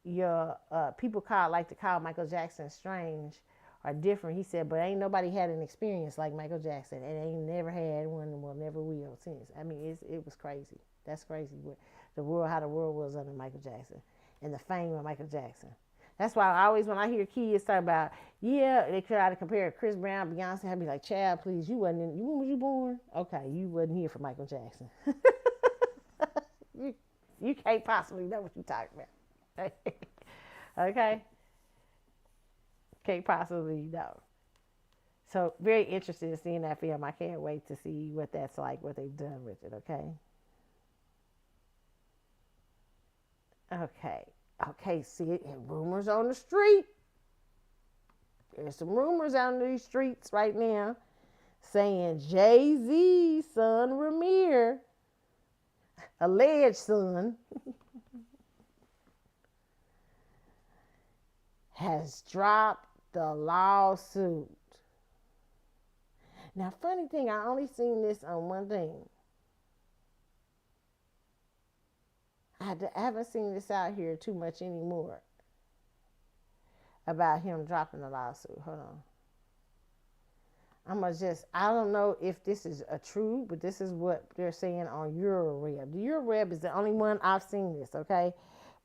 your people like to call Michael Jackson strange or different. He said, but ain't nobody had an experience like Michael Jackson, and ain't never had one and will never will since. I mean, it was crazy. That's crazy. How the world was under Michael Jackson and the fame of Michael Jackson. That's why when I hear kids talk about, they try to compare Chris Brown, Beyonce, I'd be like, child, please, when was you born? Okay, you wasn't here for Michael Jackson. you can't possibly know what you're talking about. Okay? Can't possibly know. So very interested in seeing that film. I can't wait to see what that's like, what they've done with it, okay? Okay, see, rumors on the street. There's some rumors out in these streets right now saying Jay-Z's son, Ramir, alleged son, has dropped the lawsuit. Now, funny thing, I only seen this on one thing. I haven't seen this out here too much anymore about him dropping the lawsuit. Hold on. I don't know if this is a true, but this is what they're saying on Euroweb. The Euroweb is the only one I've seen this, okay?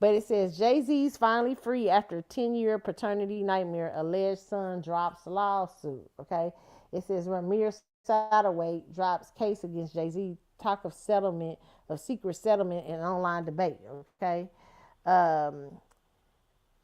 But it says, Jay-Z's finally free after 10-year paternity nightmare. Alleged son drops lawsuit, okay? It says, Ramir Satterwhite drops case against Jay-Z. Talk of secret settlement and online debate, okay?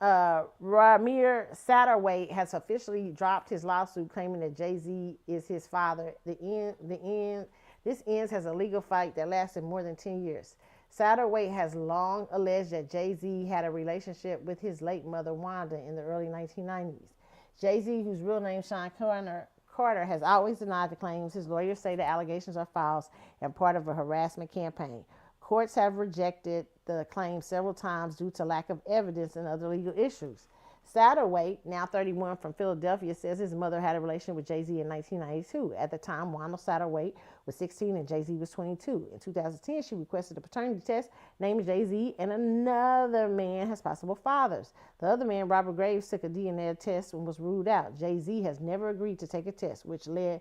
Ramir Satterwhite has officially dropped his lawsuit claiming that Jay-Z is his father. This ends as a legal fight that lasted more than 10 years. Satterwhite has long alleged that Jay-Z had a relationship with his late mother, Wanda, in the early 1990s. Jay-Z, whose real name is Sean Carter, has always denied the claims. His lawyers say the allegations are false and part of a harassment campaign. Courts have rejected the claims several times due to lack of evidence and other legal issues. Satterwhite, now 31, from Philadelphia, says his mother had a relationship with Jay-Z in 1992. At the time, Wanda Satterwhite was 16 and Jay-Z was 22. In 2010, she requested a paternity test, named Jay-Z and another man as possible fathers. The other man, Robert Graves, took a DNA test and was ruled out. Jay-Z has never agreed to take a test, which led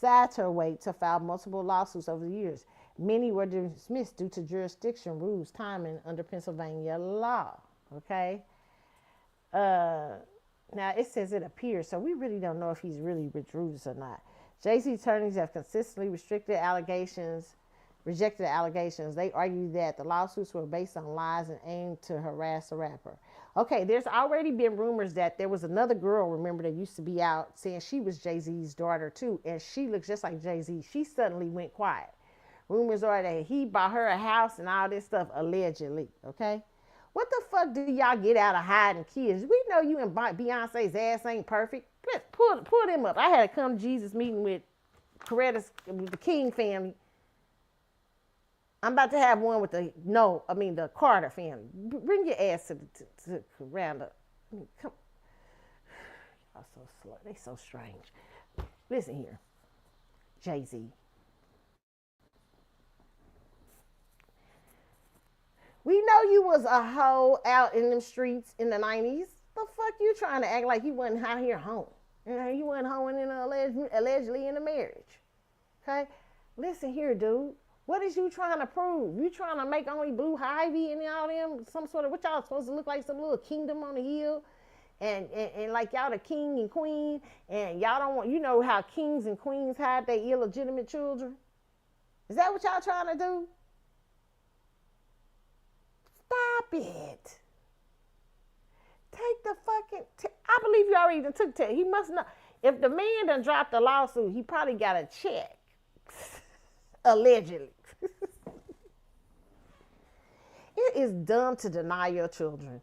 Satterwhite to file multiple lawsuits over the years. Many were dismissed due to jurisdiction rules, timing under Pennsylvania law. Okay? Now it says it appears, so we really don't know if he's really withdrew this or not. Jay-Z attorneys have consistently restricted allegations rejected the allegations. They argued that the lawsuits were based on lies and aimed to harass the rapper. Okay, there's already been rumors that there was another girl, remember, that used to be out saying she was Jay-Z's daughter too, and she looks just like Jay-Z. She suddenly went quiet. Rumors are that he bought her a house and all this stuff, allegedly, okay? What the fuck do y'all get out of hiding kids? We know you and Beyonce's ass ain't perfect. Pull them up. I had a come to Jesus meeting with the King family. I'm about to have one with the Carter family. Bring your ass to round up. Come. Y'all so slow. They so strange. Listen here. Jay-Z. We know you was a hoe out in them streets in the 90s. The fuck you trying to act like you wasn't out here home? You wasn't hoeing allegedly in a marriage. Okay? Listen here, dude. What is you trying to prove? You trying to make only Blue Ivy and all them some sort of, what y'all supposed to look like, some little kingdom on the hill? And like y'all the king and queen, and y'all don't want, you know how kings and queens hide their illegitimate children? Is that what y'all trying to do? Stop it. Take the fucking, I believe you already took it. He must not, if the man done dropped the lawsuit, he probably got a check. Allegedly. It is dumb to deny your children.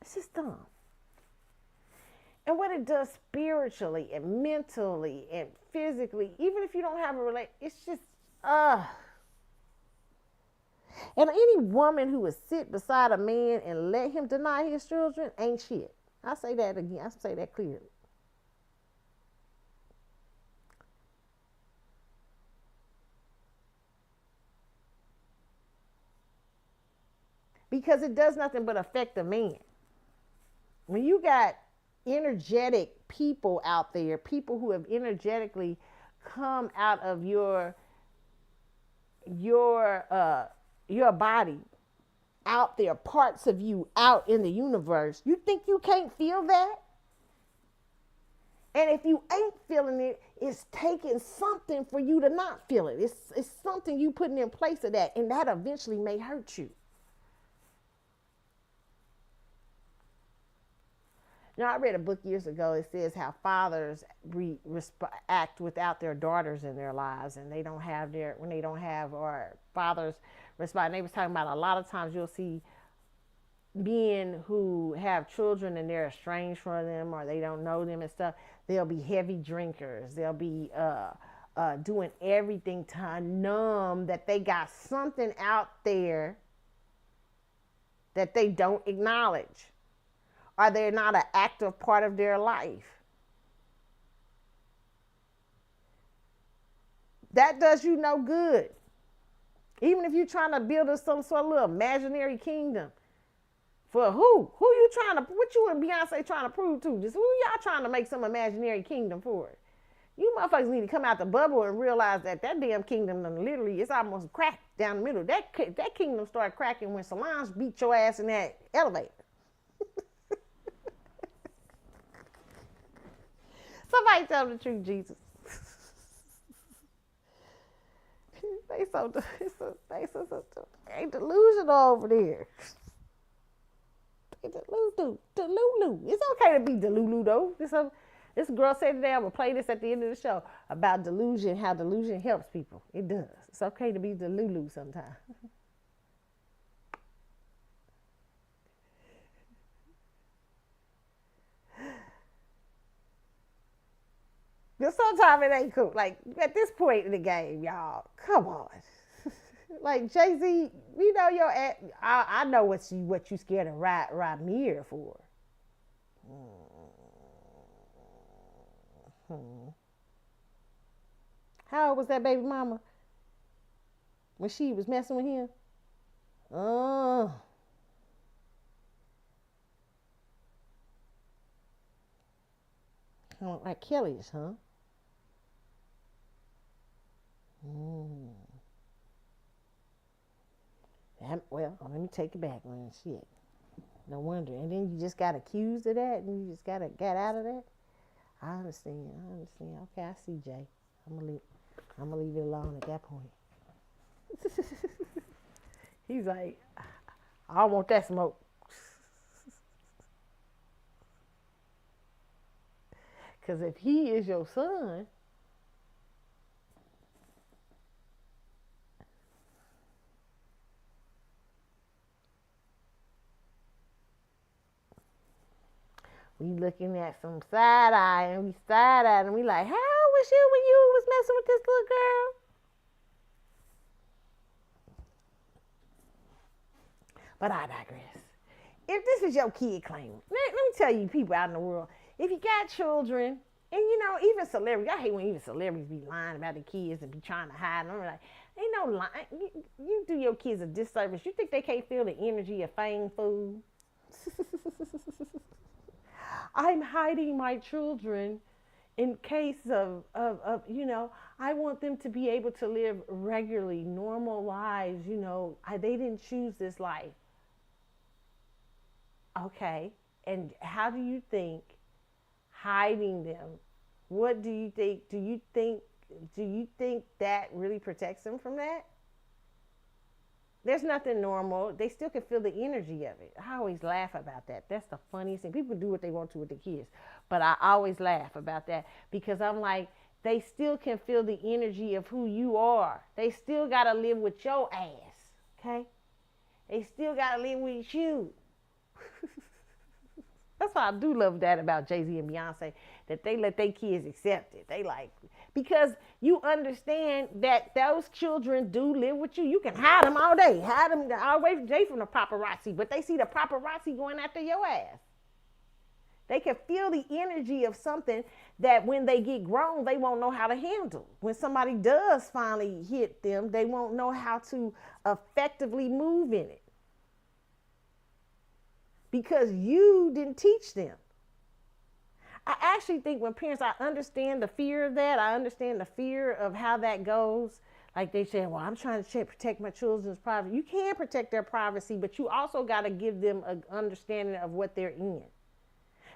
It's just dumb. And what it does spiritually and mentally and physically, even if you don't have a relationship, it's just, And any woman who would sit beside a man and let him deny his children ain't shit. I say that again. I say that clearly. Because it does nothing but affect the man. When you got energetic people out there, people who have energetically come out of your body, out there, parts of you out in the universe, you think you can't feel that? And if you ain't feeling it, it's taking something for you to not feel it. It's something you putting in place of that, and that eventually may hurt you. You know, I read a book years ago. It says how fathers act without their daughters in their lives, and or fathers respond. They was talking about a lot of times you'll see men who have children and they're estranged from them or they don't know them and stuff. They'll be heavy drinkers. They'll be doing everything to numb that they got something out there that they don't acknowledge. Or they're not an active part of their life. That does you no good. Even if you're trying to build some sort of little imaginary kingdom. For who? Who you trying to, what you and Beyonce trying to prove to? Just who y'all trying to make some imaginary kingdom for? You motherfuckers need to come out the bubble and realize that damn kingdom literally, it's almost cracked down the middle. That kingdom started cracking when Solange beat your ass in that elevator. Somebody tell the truth, Jesus. They delusional over there. They delulu. It's okay to be delulu though. This girl said today, I'm gonna play this at the end of the show about delusion, how delusion helps people. It does. It's okay to be delulu sometimes. Because sometimes it ain't cool. Like, at this point in the game, y'all, come on. Like, Jay-Z, we know your ass. I know what you scared of Ramir for. How old was that baby mama when she was messing with him? Like Kelly's, huh? Well, let me take it back, man. Shit. No wonder. And then you just got accused of that and you just got out of that? I understand. Okay, I see, Jay. I'm going to leave. I'm going to leave it alone at that point. He's like, I don't want that smoke. Because if he is your son, we looking at some side eye and we side eye and we like, how was you when you was messing with this little girl? But I digress. If this is your kid claiming, let me tell you, people out in the world, if you got children, and you know, even celebrities, I hate when even celebrities be lying about the kids and be trying to hide them. I'm like, ain't no lying. You do your kids a disservice. You think they can't feel the energy of fame food? I'm hiding my children in case of, you know, I want them to be able to live regularly, normal lives. You know, they didn't choose this life. Okay. And how do you think hiding them, what do you think? Do you think that really protects them from that? There's nothing normal. They still can feel the energy of it. I always laugh about that. That's the funniest thing. People do what they want to with the kids, but I always laugh about that because I'm like, they still can feel the energy of who you are. They still got to live with your ass, okay? They still got to live with you. That's why I do love that about Jay-Z and Beyonce, that they let their kids accept it. They like, because you understand that those children do live with you. You can hide them all day, hide them all away from the paparazzi, but they see the paparazzi going after your ass. They can feel the energy of something that when they get grown, they won't know how to handle. When somebody does finally hit them, they won't know how to effectively move in it. Because you didn't teach them. I actually think when parents, I understand the fear of that. I understand the fear of how that goes. Like they say, well, I'm trying to protect my children's privacy. You can protect their privacy, but you also got to give them an understanding of what they're in.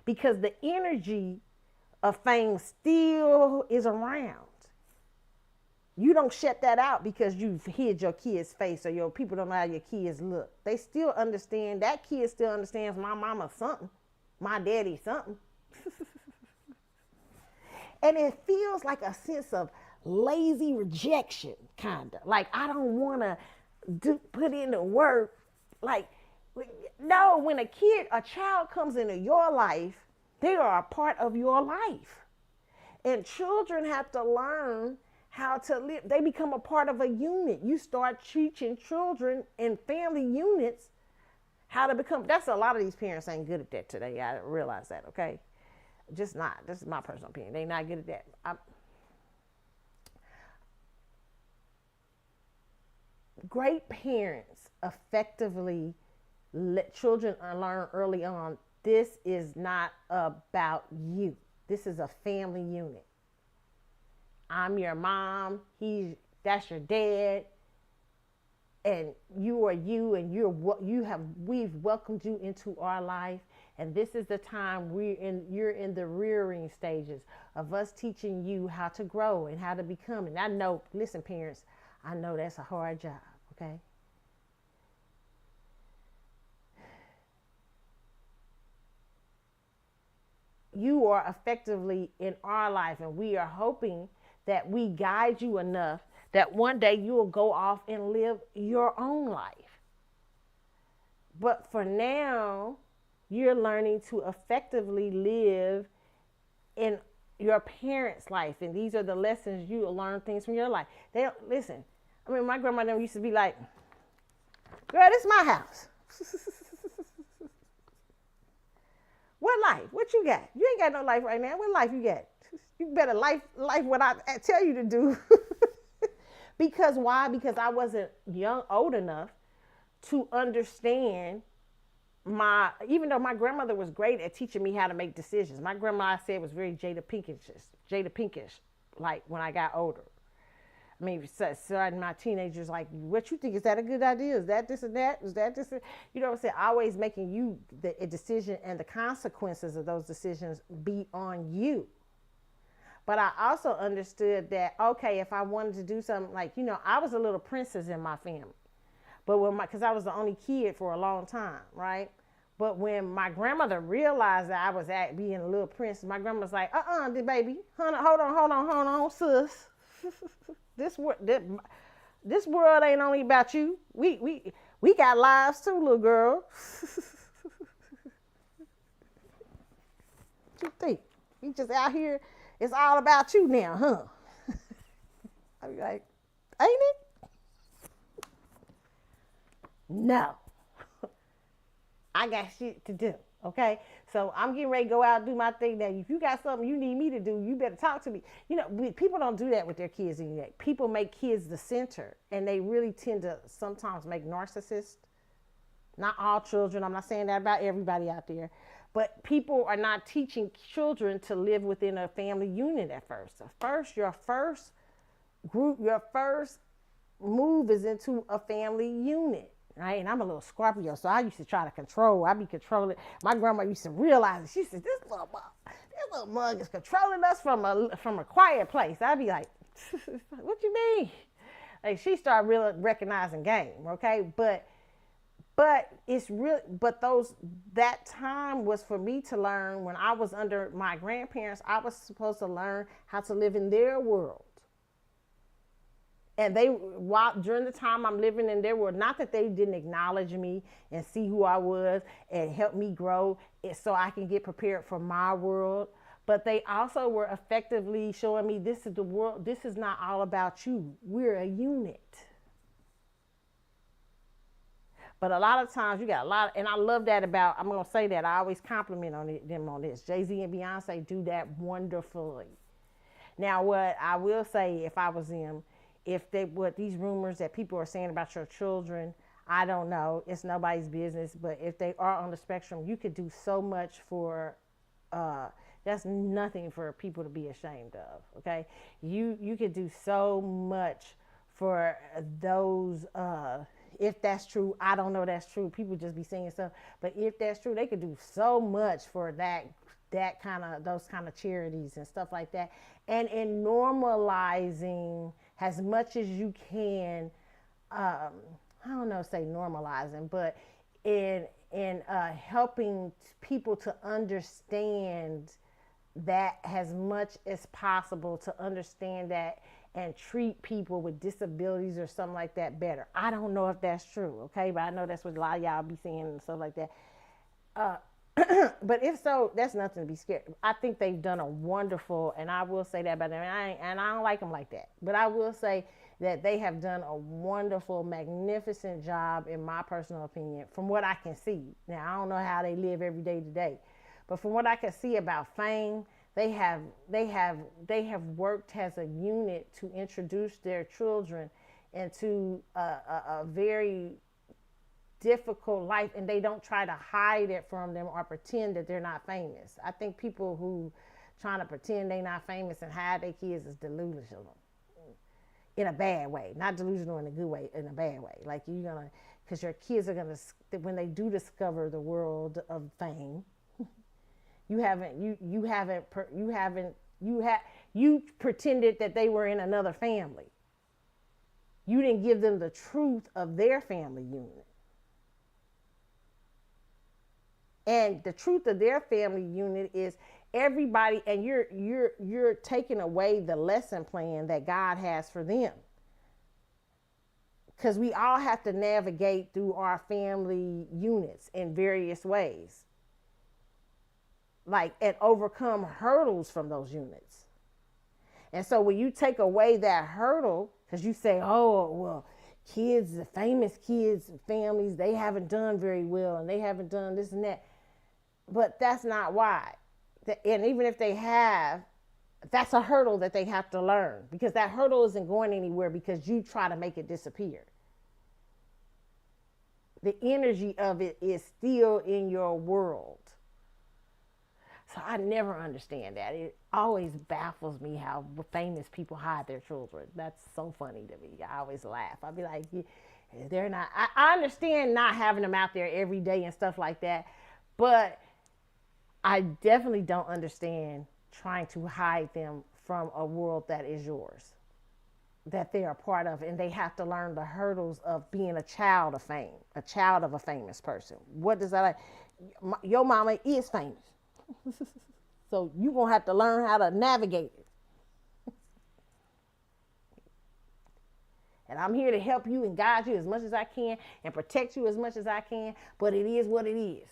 Because the energy of fame still is around. You don't shut that out because you've hid your kid's face or your people don't know how your kids look. They still understand, that kid still understands my mama something, my daddy something. And it feels like a sense of lazy rejection, kind of. Like, I don't want to put in the work. Like, no, when a child comes into your life, they are a part of your life. And children have to learn how to live. They become a part of a unit. You start teaching children in family units how to become. That's a lot of these parents ain't good at that today. I realize that, okay? Just not. This is my personal opinion. They're not good at that. Great parents effectively let children learn early on, this is not about you. This is a family unit. I'm your mom, that's your dad, and you are you, and we've welcomed you into our life, and this is the time you're in the rearing stages of us teaching you how to grow and how to become. And I know, listen, parents, I know that's a hard job, okay? You are effectively in our life, and we are hoping that we guide you enough that one day you will go off and live your own life. But for now, you're learning to effectively live in your parents' life. And these are the lessons you will learn things from your life. They don't listen. I mean, my grandmother used to be like, girl, this is my house. What life? What you got? You ain't got no life right now. What life you got? You better life what I tell you to do. Because why? Because I wasn't old enough to understand even though my grandmother was great at teaching me how to make decisions. My grandma, I said, was very Jada Pinkish, like when I got older. I mean, starting my teenagers, like, what you think? Is that a good idea? Is that this and that? Is that this? You know what I'm saying? Always making you a decision and the consequences of those decisions be on you. But I also understood that, okay, if I wanted to do something, like, I was a little princess in my family. But because I was the only kid for a long time, right? But when my grandmother realized that I was being a little princess, my grandma was like, baby, hold on, sis. This world ain't only about you. We got lives too, little girl. What you think? We just out here, it's all about you now, huh? I be like, ain't it? No. I got shit to do. Okay. So I'm getting ready to go out and do my thing. Now, if you got something you need me to do, you better talk to me. People don't do that with their kids anymore. People make kids the center, and they really tend to sometimes make narcissists. Not all children. I'm not saying that about everybody out there. But people are not teaching children to live within a family unit at first. Your first move is into a family unit. Right? And I'm a little Scorpio, so I used to try to control. I be controlling. My grandma used to realize it. She said, this little mug is controlling us from a quiet place. I'd be like, what you mean? Like, she started really recognizing game, okay? But it's real. But that time was for me to learn. When I was under my grandparents, I was supposed to learn how to live in their world. And during the time I'm living in their world, not that they didn't acknowledge me and see who I was and help me grow so I can get prepared for my world, but they also were effectively showing me, this is the world. This is not all about you. We're a unit. But a lot of times you got and I love that I'm going to say that. I always compliment them on this. Jay-Z and Beyonce do that wonderfully. Now, what I will say, if I was them, these rumors that people are saying about your children, I don't know. It's nobody's business. But if they are on the spectrum, you could do so much for, that's nothing for people to be ashamed of. Okay. You could do so much for those, if that's true. I don't know that's true. People just be saying stuff. But if that's true, they could do so much for those kind of charities and stuff like that. And in normalizing as much as you can, I don't know, say normalizing, but in helping people to understand that as much as possible, to understand that and treat people with disabilities or something like that better. I don't know if that's true, okay? But I know that's what a lot of y'all be saying and stuff like that. But if so, that's nothing to be scared. I think they've done a wonderful, and I will say that about them, and I don't like them like that. But I will say that they have done a wonderful, magnificent job, in my personal opinion, from what I can see. Now, I don't know how they live every day to day, but from what I can see about fame, they have worked as a unit to introduce their children into a very difficult life, and they don't try to hide it from them or pretend that they're not famous. I think people who trying to pretend they're not famous and hide their kids is delusional in a bad way, not delusional in a good way, in a bad way. Like, because your kids are gonna, when they do discover the world of fame, you pretended that they were in another family. You didn't give them the truth of their family unit. And the truth of their family unit is everybody, and you're taking away the lesson plan that God has for them. Because we all have to navigate through our family units in various ways. And overcome hurdles from those units. And so when you take away that hurdle, because you say, oh, well, kids, the famous kids, families, they haven't done very well, and they haven't done this and that. But that's not why. And even if they have, that's a hurdle that they have to learn, because that hurdle isn't going anywhere because you try to make it disappear. The energy of it is still in your world. So I never understand that. It always baffles me how famous people hide their children. That's so funny to me. I always laugh. I'll be like, they're not, I understand not having them out there every day and stuff like that, but I definitely don't understand trying to hide them from a world that is yours, that they are part of, and they have to learn the hurdles of being a child of fame, a child of a famous person. What does that like? Your mama is famous. So you're going to have to learn how to navigate it. And I'm here to help you and guide you as much as I can and protect you as much as I can, but it is what it is.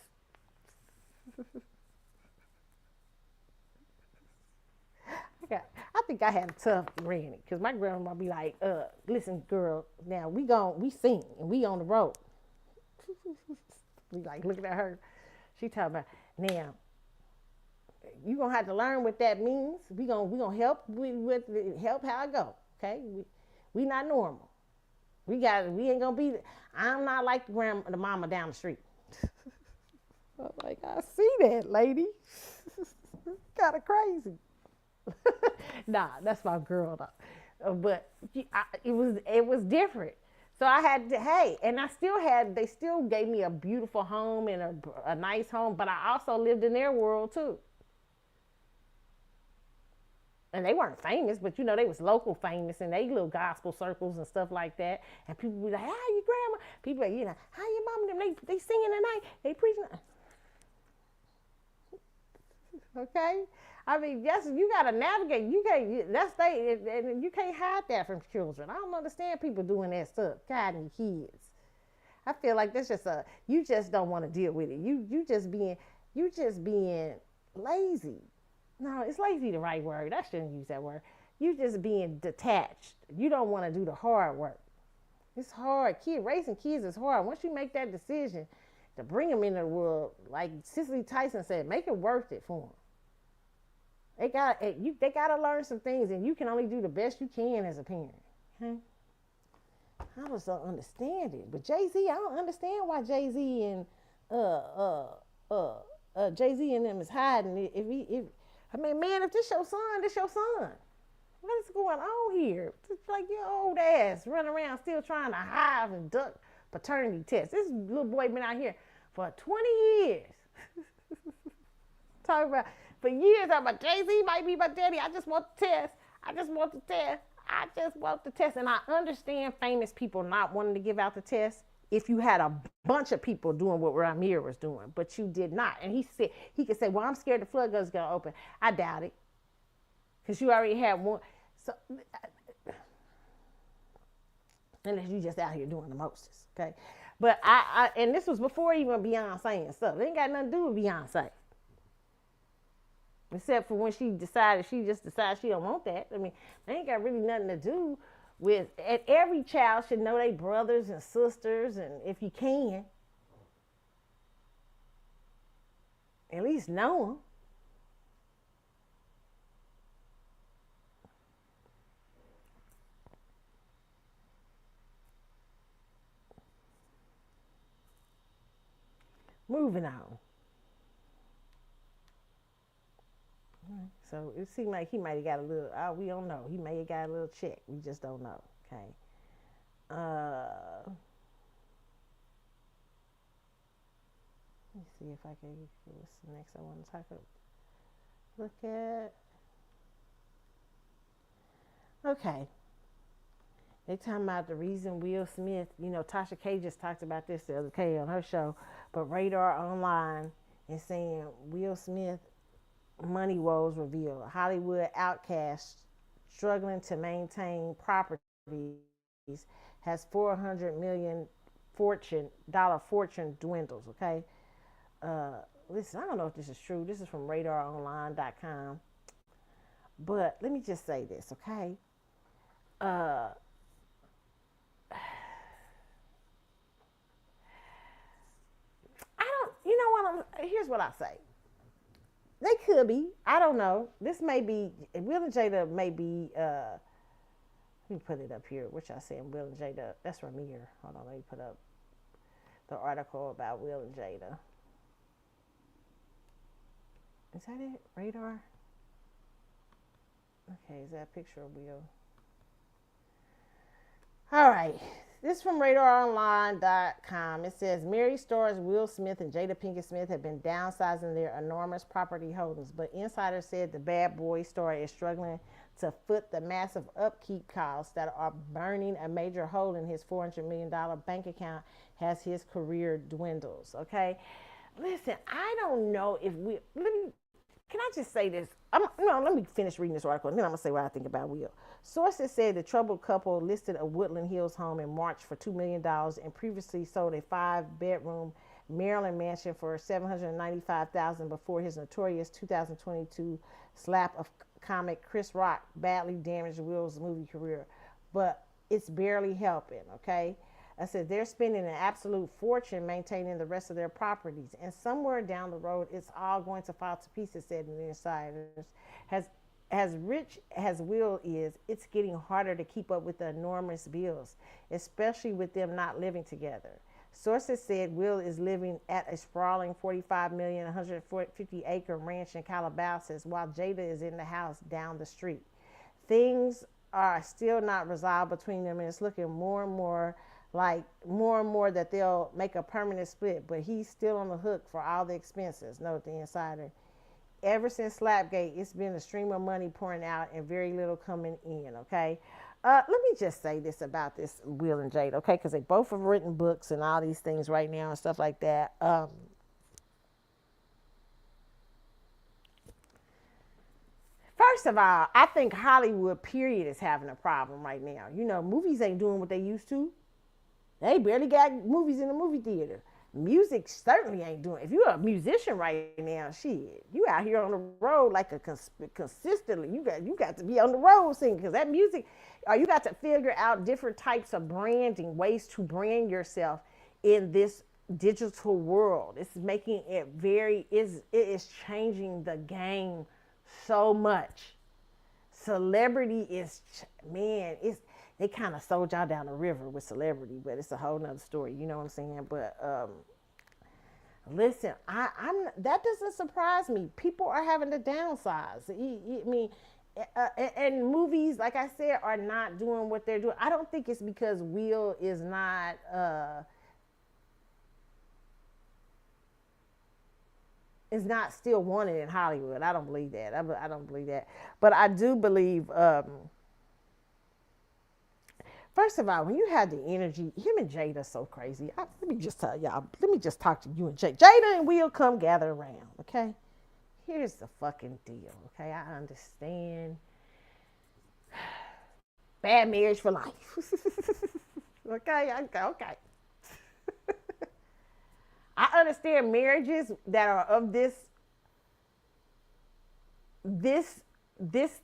I think I had a tough granny because my grandma be like, listen, girl, now we sing and we on the road. We like looking at her. She talking about, now, you gonna have to learn what that means. We gonna help with help how I go. Okay, we not normal. We ain't gonna be. I'm not like the mama down the street. I'm like, I see that, lady. Kind of crazy. Nah, that's my girl though. But it was different. So I had to, hey, and they still gave me a beautiful home and a nice home, but I also lived in their world too. And they weren't famous, but they was local famous in they little gospel circles and stuff like that. And people be like, "How your grandma?" People like, "How your mom?" Them they singing tonight, they preaching. Okay, I mean, yes, you gotta navigate. You can't. You can't hide that from children. I don't understand people doing that stuff, guiding kids. I feel like that's just you just don't want to deal with it. You just being lazy. No, is lazy the right word? I shouldn't use that word. You just being detached. You don't want to do the hard work. It's hard. Raising kids is hard. Once you make that decision to bring them into the world, like Cicely Tyson said, make it worth it for them. They gotta learn some things, and you can only do the best you can as a parent. Okay? I just don't understand it. But Jay-Z, I don't understand why Jay-Z and Jay-Z and them is hiding. If this your son, this your son. What is going on here? It's like your old ass running around still trying to hide and duck paternity tests. This little boy been out here for 20 years. Talking about for years. I'm about Jay-Z might be my daddy. I just want the test. I just want the test. And I understand famous people not wanting to give out the test if you had a bunch of people doing what Ramir was doing, but you did not. And he could say, well, I'm scared the floodgates going to open. I doubt it, because you already had one. So, unless you just out here doing the mostest, okay? But and this was before even Beyonce and stuff. It ain't got nothing to do with Beyonce. Except for when she just decided she don't want that. I mean, they ain't got really nothing to do with, and every child should know their brothers and sisters, and if you can, at least know them. Moving on. So it seemed like he might have got a little, we don't know. He may have got a little check. We just don't know. Okay. Let me see if I can, what's the next I want to look at. Okay. They talking about the reason Will Smith, Tasha K just talked about this the other day on her show, but Radar Online is saying Will Smith money woes revealed. Hollywood outcast struggling to maintain properties has $400 million fortune dwindles. Okay, listen, I don't know if this is true. This is from RadarOnline.com, but let me just say this, okay? I don't. Here's what I say. They could be. I don't know. This may be, Will and Jada may be, let me put it up here, which I said Will and Jada. That's Ramir. Hold on, let me put up the article about Will and Jada. Is that it? Radar? Okay, is that a picture of Will? All right. This is from RadarOnline.com. It says Mary stars Will Smith and Jada Pinkett Smith have been downsizing their enormous property holdings, but insiders said the Bad Boy star is struggling to foot the massive upkeep costs that are burning a major hole in his $400 million bank account as his career dwindles. Okay, listen, I don't know if we. Can I just say this? No, let me finish reading this article, and then I'm gonna say what I think about Will. Sources said the troubled couple listed a Woodland Hills home in March for $2 million and previously sold a 5-bedroom Maryland mansion for $795,000 before his notorious 2022 slap of comic Chris Rock badly damaged Will's movie career. But it's barely helping, okay? I said they're spending an absolute fortune maintaining the rest of their properties, and somewhere down the road, it's all going to fall to pieces, said the insiders. As rich as Will is, it's getting harder to keep up with the enormous bills, especially with them not living together. Sources said Will is living at a sprawling 45 million, 150-acre ranch in Calabasas, while Jada is in the house down the street. Things are still not resolved between them, and it's looking more and more that they'll make a permanent split, but he's still on the hook for all the expenses, noted the insider. Ever since Slapgate, it's been a stream of money pouring out and very little coming in, okay? Let me just say this about this Will and Jada, okay? Because they both have written books and all these things right now and stuff like that. First of all, I think Hollywood, period, is having a problem right now. You know, movies ain't doing what they used to. They barely got movies in the movie theater. Music certainly ain't doing. If you're a musician right now, shit, you out here on the road like consistently. You got to be on the road singing because that music, or you got to figure out different types of branding, ways to brand yourself in this digital world. It's making it it is changing the game so much. Celebrity is, man, they kind of sold y'all down the river with celebrity, but it's a whole nother story. You know what I'm saying? But listen, that doesn't surprise me. People are having to downsize. I mean, and movies, like I said, are not doing what they're doing. I don't think it's because Will is not. Is not still wanted in Hollywood. I don't believe that. I don't believe that. But I do believe. First of all, when you have the energy, him and Jada are so crazy. Let me just tell y'all. Let me just talk to you and Jada. Jada and Will come gather around, okay? Here's the fucking deal, okay? I understand. Bad marriage for life. Okay. I understand marriages that are of this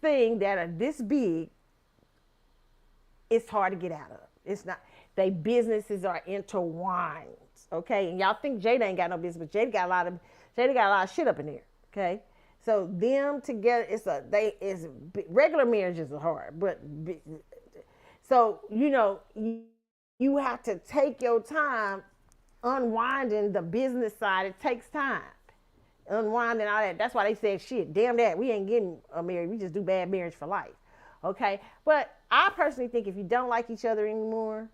thing that are this big. It's hard to get out of. It's not. They businesses are intertwined. Okay, and y'all think Jada ain't got no business, but Jada got a lot of shit up in there. Okay, so them together, regular marriages are hard, but so you know you have to take your time unwinding the business side. It takes time. Unwinding all that. That's why they said shit. Damn that. We ain't getting married. We just do bad marriage for life. Okay, but I personally think if you don't like each other anymore,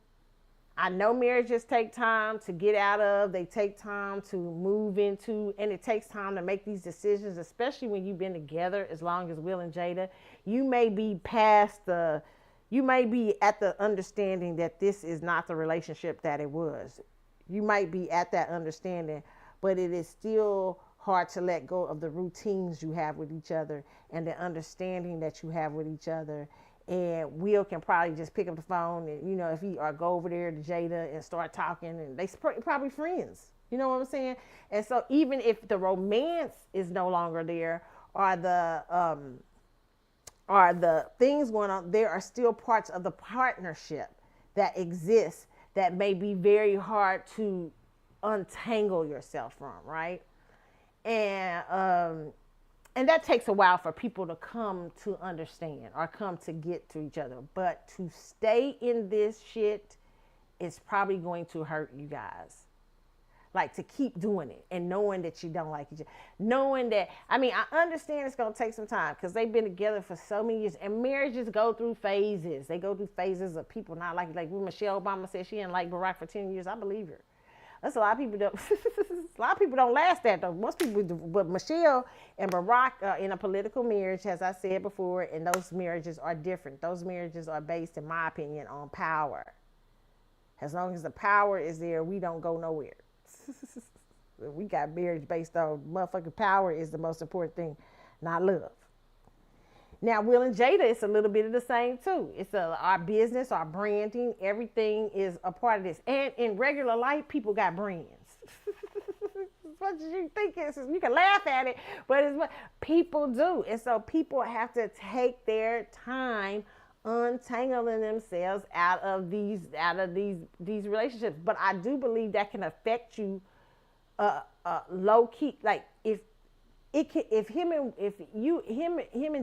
I know marriages take time to get out of, they take time to move into, and it takes time to make these decisions, especially when you've been together as long as Will and Jada. You may be at the understanding that this is not the relationship that it was. You might be at that understanding, but it is still hard to let go of the routines you have with each other and the understanding that you have with each other. And Will can probably just pick up the phone and, you know, or go over there to Jada and start talking, and they probably friends. You know what I'm saying? And so even if the romance is no longer there, or the things going on, there are still parts of the partnership that exist that may be very hard to untangle yourself from, right? And that takes a while for people to come to understand or come to get to each other. But to stay in this shit is probably going to hurt you guys. Like, to keep doing it and knowing that you don't like each other. Knowing that, I mean, I understand it's going to take some time because they've been together for so many years. And marriages go through phases. They go through phases of people not liking. Like when Michelle Obama said she didn't like Barack for 10 years, I believe her. That's a lot of people don't. A lot of people don't last that though. Most people do. But Michelle and Barack are in a political marriage, as I said before, and those marriages are different. Those marriages are based, in my opinion, on power. As long as the power is there, we don't go nowhere. We got marriage based on motherfucking power is the most important thing, not love. Now, Will and Jada, it's a little bit of the same too. It's our business, our branding, everything is a part of this. And in regular life, people got brands. What did you think? You can laugh at it, but it's what people do. And so people have to take their time untangling themselves out of these relationships. But I do believe that can affect you low key. Like if him and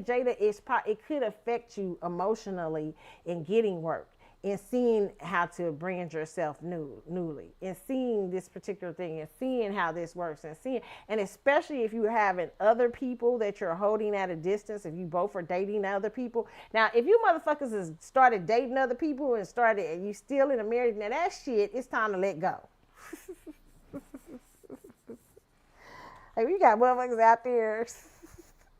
Jada it could affect you emotionally in getting work and seeing how to brand yourself newly and seeing this particular thing and seeing how this works and especially if you're having other people that you're holding at a distance, if you both are dating other people. Now, if you motherfuckers has started dating other people and you still in a marriage, now that shit, it's time to let go. Like, we got motherfuckers out there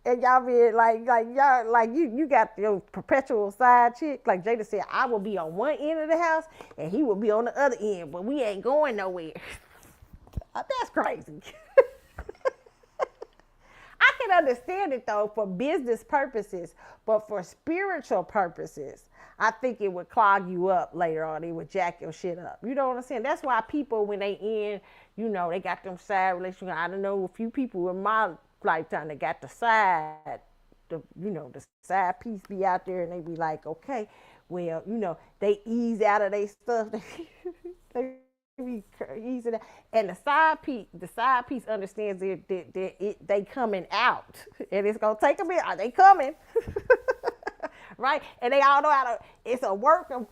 and y'all be you got your perpetual side chick. Like Jada said, I will be on one end of the house and he will be on the other end, but we ain't going nowhere. That's crazy. I can understand it though for business purposes, but for spiritual purposes, I think it would clog you up later on. It would jack your shit up. You know what I'm saying? That's why people, when they end, they got them side relationships. I don't know a few people in my lifetime that got the side piece be out there and they be like, okay, well, they ease out of their stuff. They be easing out. And the side piece understands they coming out. And it's going to take a minute. Are they coming? Right? And they all know how to, it's a working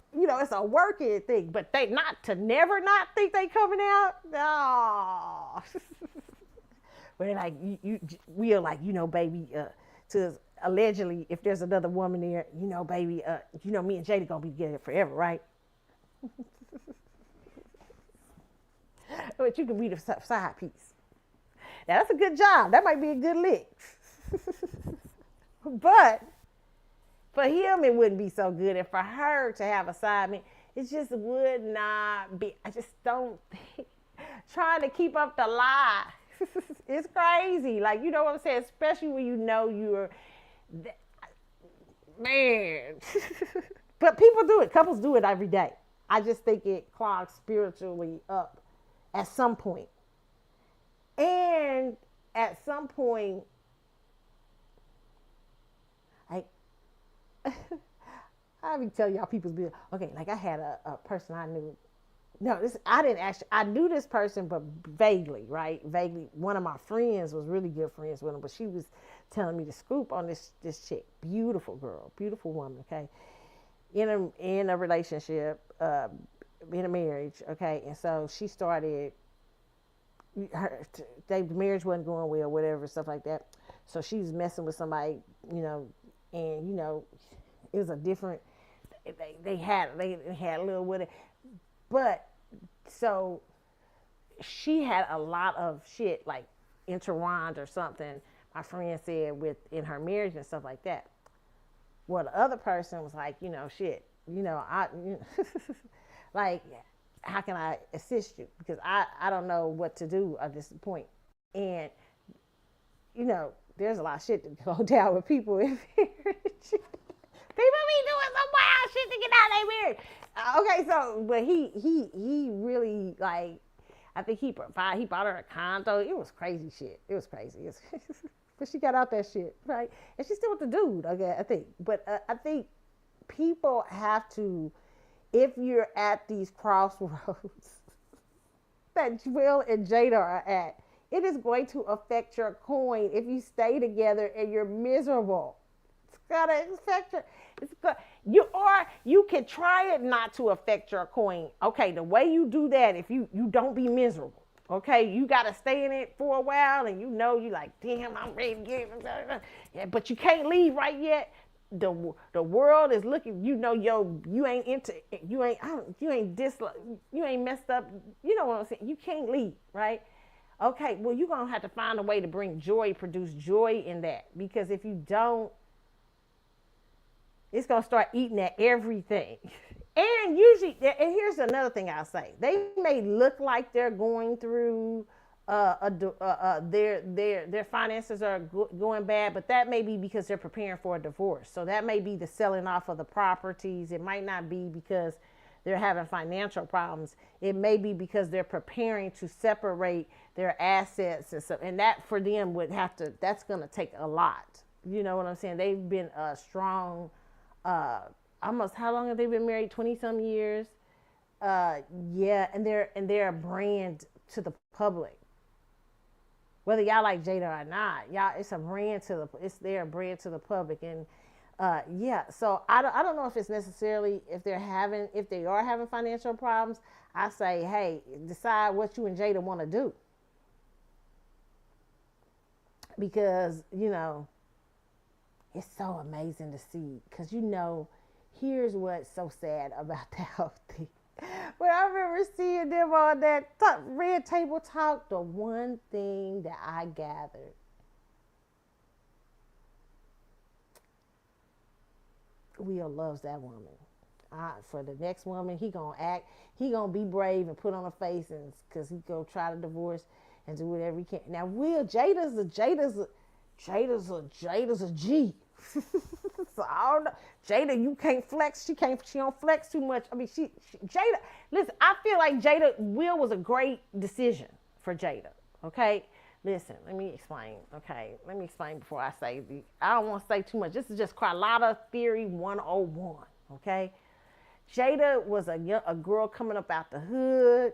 thing, but they never not think they coming out. No. But like, we are like, baby, to allegedly, if there's another woman there, baby, me and Jada gonna be together forever, right? But you can be the side piece. Now that's a good job. That might be a good lick. But for him, it wouldn't be so good. And for her to have a side man, it just would not be. I just don't think. Trying to keep up the lie. It's crazy. Like, you know what I'm saying? Especially when you're, man. But people do it. Couples do it every day. I just think it clogs spiritually up at some point. And at some point, I be telling y'all people's business. Okay, like I had a person I knew. No, I knew this person, but vaguely, right? Vaguely. One of my friends was really good friends with him, but she was telling me the scoop on this chick. Beautiful girl, beautiful woman, okay? In a relationship, in a marriage, okay? And so she started, the marriage wasn't going well, whatever, stuff like that. So she was messing with somebody, and, it was a different, they had a little with it. But so she had a lot of shit like intertwined or something, my friend said, in her marriage and stuff like that. Well, the other person was like, shit, like, how can I assist you? Because I don't know what to do at this point. And, there's a lot of shit to go down with people in marriage. People be doing some wild shit to get out of their marriage. Okay, so, but he really, like, I think he bought her a condo. It was crazy shit. It was crazy. But she got out that shit, right? And she's still with the dude, okay, I think. But I think people have to, if you're at these crossroads that Will and Jada are at, it is going to affect your coin if you stay together and you're miserable. Gotta affect you can try it not to affect your coin. Okay, the way you do that, if you don't be miserable, okay, you gotta stay in it for a while, and you like, damn, I'm ready to get it. Yeah, but you can't leave right yet. the world is looking. Yo, you ain't into, you ain't you ain't messed up. You know what I'm saying? You can't leave, right? Okay, well, you're gonna have to find a way to bring joy, produce joy in that, because if you don't, it's gonna start eating at everything. And usually, and here's another thing I'll say: they may look like they're going through their finances are going bad, but that may be because they're preparing for a divorce. So that may be the selling off of the properties. It might not be because they're having financial problems. It may be because they're preparing to separate their assets, and that for them would have to. That's going to take a lot. You know what I'm saying? They've been a strong. Almost, how long have they been married? 20 some years. Yeah, and they're a brand to the public. Whether y'all like Jada or not, y'all, it's a brand it's their brand to the public. And yeah, so I don't know if it's necessarily if they are having financial problems. I say, hey, decide what you and Jada want to do, because it's so amazing to see, because here's what's so sad about that whole thing. When I remember seeing them on that Red Table Talk, the one thing that I gathered, Will loves that woman. For the next woman, he gonna be brave and put on a face, and because he go try to divorce and do whatever he can. Now, Jada's a G. So I don't know. Jada, you can't flex. She don't flex too much. I mean, Jada, listen, I feel like Will was a great decision for Jada. Okay? Listen, let me explain. Okay? Let me explain before I say I don't want to say too much. This is just Carlotta Theory 101. Okay? Jada was a girl coming up out the hood,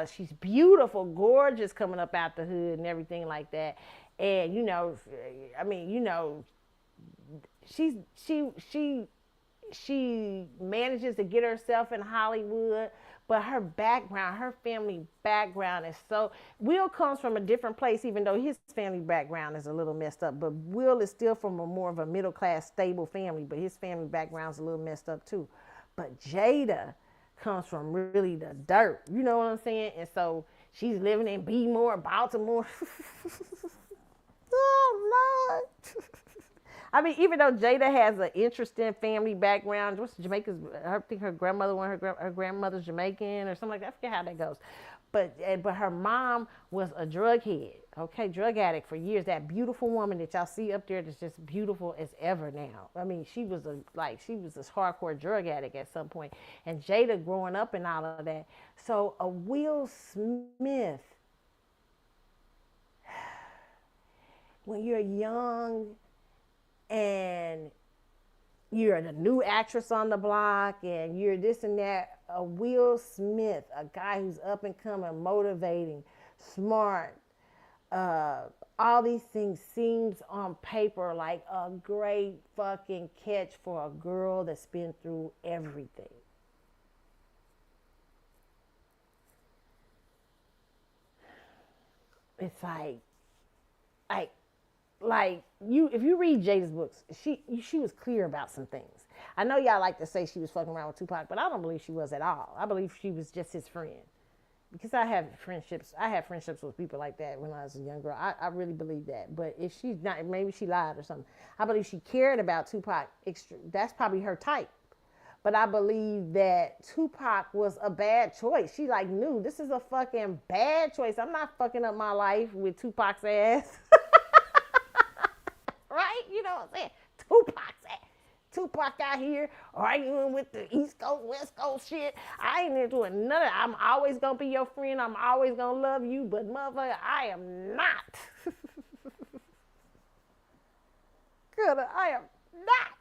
she's beautiful, gorgeous, coming up out the hood and everything like that. And she manages to get herself in Hollywood, but her family background is so. Will comes from a different place, even though his family background is a little messed up. But Will is still from more of a middle class, stable family, but his family background is a little messed up too. But Jada comes from really the dirt, you know what I'm saying? And so she's living in Baltimore. Oh Lord. I mean, even though Jada has an interesting family background, what's Jamaica's? I think her grandmother, her grandmother's Jamaican or something like that. I forget how that goes. But her mom was a drug head, okay, drug addict for years. That beautiful woman that y'all see up there, that's just beautiful as ever now. I mean, she was this hardcore drug addict at some point, and Jada growing up and all of that. So a Will Smith, when you're young and you're the new actress on the block and you're this and that, a Will Smith, a guy who's up and coming, motivating, smart, all these things seems on paper like a great fucking catch for a girl that's been through everything. It's like you, if you read Jada's books, she was clear about some things. I know y'all like to say she was fucking around with Tupac, but I don't believe she was at all. I believe she was just his friend. Because I had friendships with people like that when I was a young girl. I really believe that. But if she's not, maybe she lied or something. I believe she cared about Tupac. That's probably her type. But I believe that Tupac was a bad choice. She knew this is a fucking bad choice. I'm not fucking up my life with Tupac's ass. Right? You know what I'm saying? Tupac out here arguing with the East Coast, West Coast shit. I ain't doing none of that. I'm always going to be your friend. I'm always going to love you. But motherfucker, I am not. I am not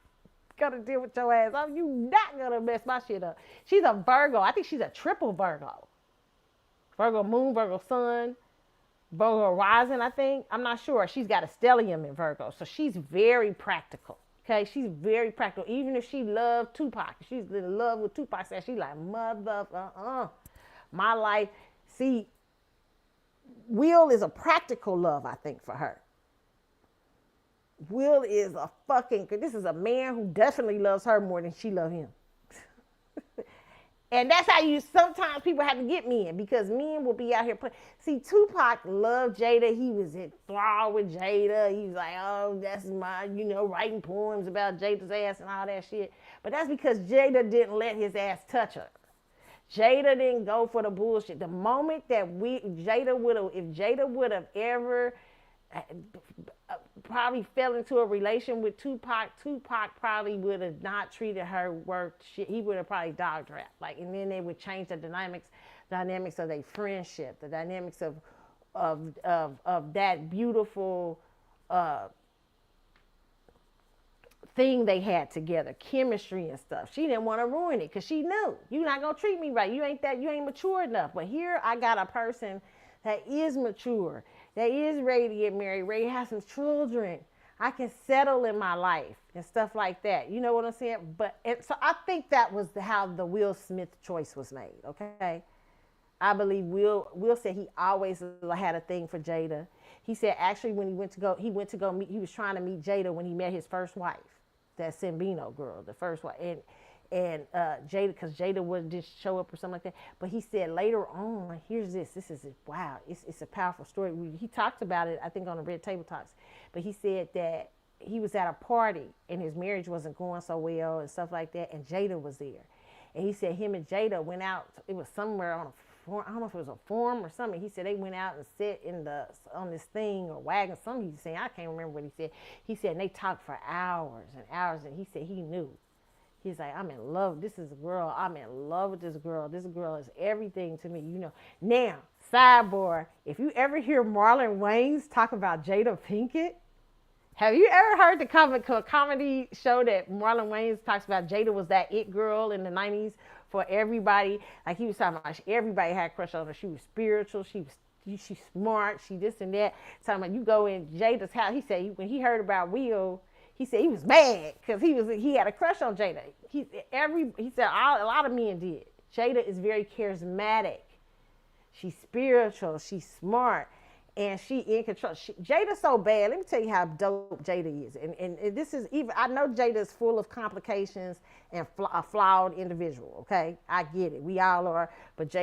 going to deal with your ass. You not going to mess my shit up. She's a Virgo. I think she's a triple Virgo. Virgo moon, Virgo sun. Virgo rising, I think. I'm not sure. She's got a stellium in Virgo. So she's very practical. Okay, she's very practical. Even if she loved Tupac, she's in love with Tupac. She's like, my life. See, Will is a practical love, I think, for her. Will is a fucking, this is a man who definitely loves her more than she loves him. And that's how you, sometimes people have to get men, because men will be out here playing. See, Tupac loved Jada. He was enthralled with Jada. He was like, oh, that's my, writing poems about Jada's ass and all that shit. But that's because Jada didn't let his ass touch her. Jada didn't go for the bullshit. The moment that if Jada would have ever probably fell into a relation with Tupac probably would have not treated her worth shit. He would have probably dogged her out. And then they would change the dynamics of their friendship, the dynamics of that beautiful thing they had together, chemistry and stuff. She didn't want to ruin it because she knew, you're not gonna treat me right. You ain't mature enough. But here I got a person that is mature, that is ready to get married, ready to have some children. I can settle in my life and stuff like that. You know what I'm saying? So I think that was how the Will Smith choice was made. Okay. I believe Will said he always had a thing for Jada. He said actually when he went to go meet, he was trying to meet Jada when he met his first wife, that Simbino girl, the first wife, and Jada, because Jada wouldn't just show up or something like that. But he said later on, here's this is wow, it's a powerful story. He talked about it, I think, on the Red Table Talks. But he said that he was at a party and his marriage wasn't going so well and stuff like that, and Jada was there. And he said him and Jada went out, it was somewhere on a forum, I don't know if it was a forum or something. He said they went out and sat on this thing or wagon, something he was saying, I can't remember what he said. He said, and they talked for hours and hours, and he said he knew. He's like, I'm in love. This is a girl. I'm in love with this girl. This girl is everything to me, Now, sidebar, if you ever hear Marlon Wayans talk about Jada Pinkett, have you ever heard the comedy show that Marlon Wayans talks about Jada was that it girl in the 90s for everybody? Like he was talking about everybody had a crush on her. She was spiritual. She's smart. She this and that. Talking about you go in Jada's house. He said when he heard about Will, he said he was mad because he had a crush on Jada. He said a lot of men did. Jada is very charismatic. She's spiritual. She's smart. And she in control. Jada's so bad. Let me tell you how dope Jada is. And this is even, I know Jada is full of complications and a flawed individual, okay? I get it. We all are. But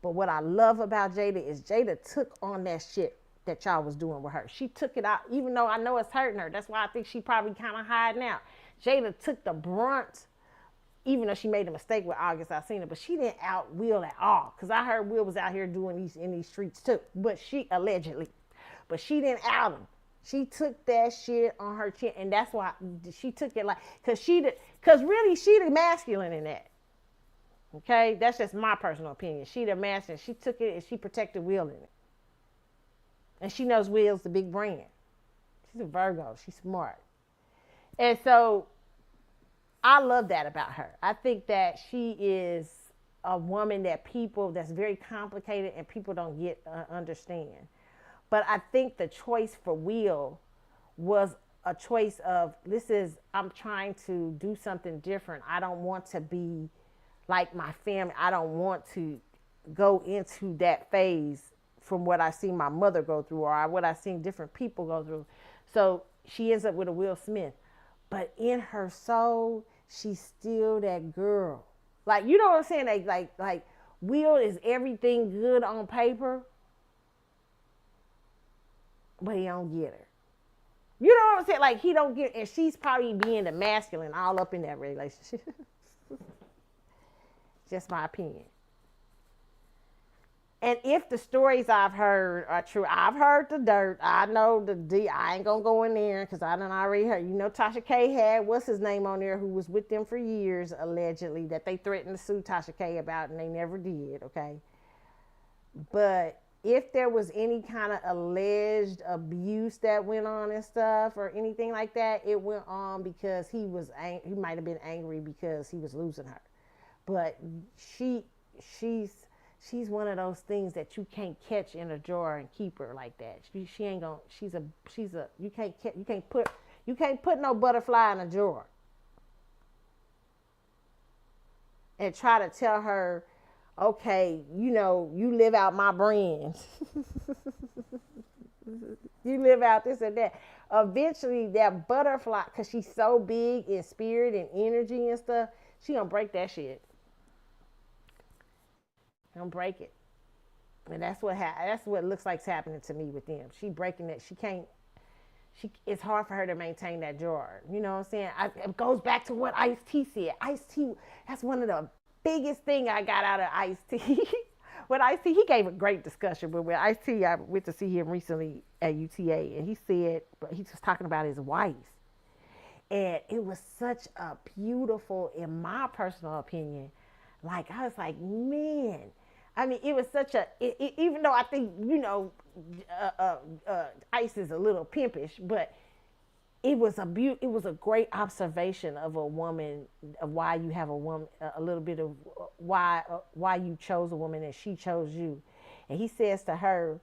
what I love about Jada is Jada took on that shit that y'all was doing with her. She took it out, even though I know it's hurting her. That's why I think she probably kind of hiding out. Jada took the brunt, even though she made a mistake with August Alsina, but she didn't out Will at all. Because I heard Will was out here doing these in these streets too. But she allegedly. But she didn't out him. She took that shit on her chin. And that's why she took it because really she the masculine in that. Okay? That's just my personal opinion. She the masculine. She took it and she protected Will in it. And she knows Will's the big brand. She's a Virgo. She's smart. And so I love that about her. I think that she is a woman that's very complicated and people don't understand. But I think the choice for Will was a choice of, I'm trying to do something different. I don't want to be like my family. I don't want to go into that phase from what I seen my mother go through or what I seen different people go through. So she ends up with a Will Smith. But in her soul, she's still that girl. Like, you know what I'm saying? Like Will is everything good on paper, but he don't get her. You know what I'm saying? Like, he don't get, and she's probably being the masculine all up in that relationship. Just my opinion. And if the stories I've heard are true, I've heard the dirt. I know I ain't gonna go in there because I done already heard. Tasha K had what's his name on there who was with them for years, allegedly, that they threatened to sue Tasha K about, and they never did. Okay, but if there was any kind of alleged abuse that went on and stuff or anything like that, it went on because he might have been angry because he was losing her. But she's one of those things that you can't catch in a drawer and keep her like that. She ain't gonna. You can't put no butterfly in a drawer and try to tell her, okay, you live out my brand. You live out this and that. eventually that butterfly, because she's so big in spirit and energy and stuff, she gonna break that shit. Gonna break it. And that's what it looks like's happening to me with them. She breaking it. She can't. It's hard for her to maintain that drawer. You know what I'm saying? It goes back to what Ice T said. Ice T. That's one of the biggest thing I got out of Ice T. With Ice T, he gave a great discussion. But with Ice T, I went to see him recently at UTA, and he said, but he was talking about his wife, and it was such a beautiful, in my personal opinion. Like I was like, man, I mean, it was such even though I think, uh, uh, Ice is a little pimpish, but it was a great observation of a woman, of why you have a woman, a little bit of why you chose a woman and she chose you. And he says to her,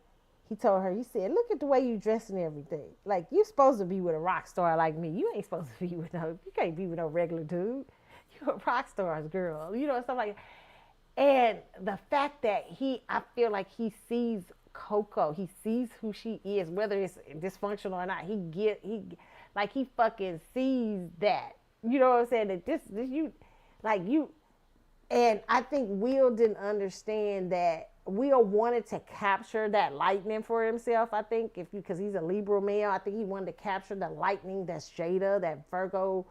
he told her, he said, look at the way you dress and everything. Like, you're supposed to be with a rock star like me. You ain't supposed to be with you can't be with no regular dude. You're a rock star's girl, stuff like that. And the fact that I feel like he sees Coco, he sees who she is, whether it's dysfunctional or not. He fucking sees that. You know what I'm saying? That this you, like you, and I think Will didn't understand that. Will wanted to capture that lightning for himself. I think because he's a Libra male, I think he wanted to capture the lightning that's Jada, that Virgo,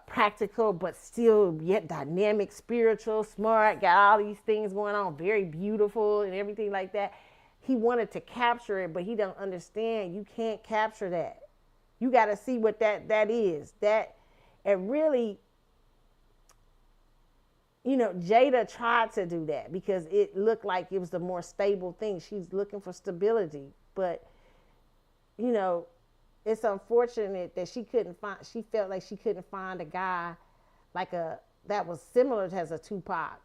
practical, but still yet dynamic, spiritual, smart, got all these things going on, very beautiful and everything like that. He wanted to capture it, but he don't understand. You can't capture that. You got to see what that is. And really, Jada tried to do that because it looked like it was the more stable thing. She's looking for stability, but it's unfortunate that she felt like she couldn't find a guy that was similar as a Tupac,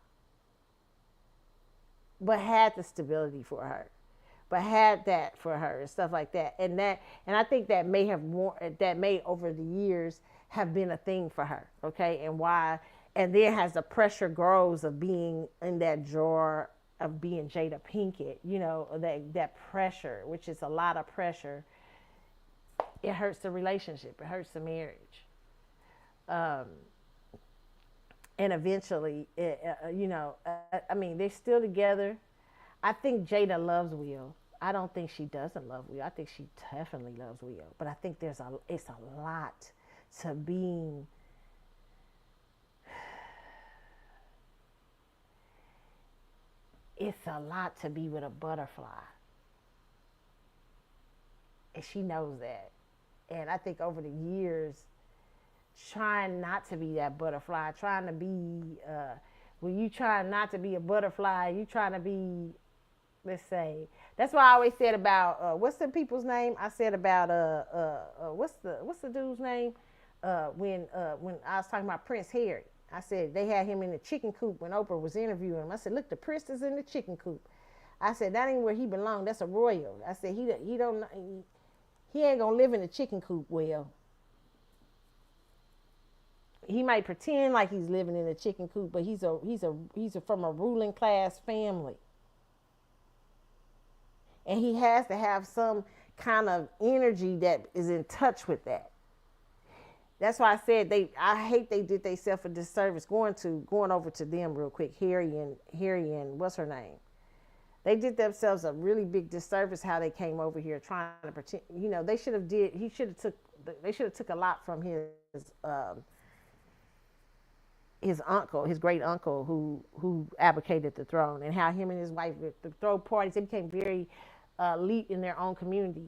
but had the stability for her, but had that for her and stuff like that. And I think that may over the years have been a thing for her. Okay. And then as the pressure grows of being in that drawer of being Jada Pinkett, that pressure, which is a lot of pressure, it hurts the relationship. It hurts the marriage. And eventually, I mean, they're still together. I think Jada loves Will. I don't think she doesn't love Will. I think she definitely loves Will. But I think it's a lot to being, it's a lot to be with a butterfly. And she knows that. And I think over the years, trying not to be that butterfly, trying to be, when you try not to be a butterfly, you trying to be, let's say, that's why I always said about, what's the people's name? I said about, what's the dude's name? When I was talking about Prince Harry, I said they had him in the chicken coop when Oprah was interviewing him. I said, look, the prince is in the chicken coop. I said, that ain't where he belongs. That's a royal. I said, he ain't gonna live in the chicken coop well. He might pretend like he's living in a chicken coop, but he's from a ruling class family. And he has to have some kind of energy that is in touch with that. That's why I said I hate they did themselves a disservice going over to them real quick, Harry and what's her name? They did themselves a really big disservice how they came over here trying to pretend. They should have took a lot from his uncle, his great uncle, who abdicated the throne, and how him and his wife would throw parties. They became very elite in their own community.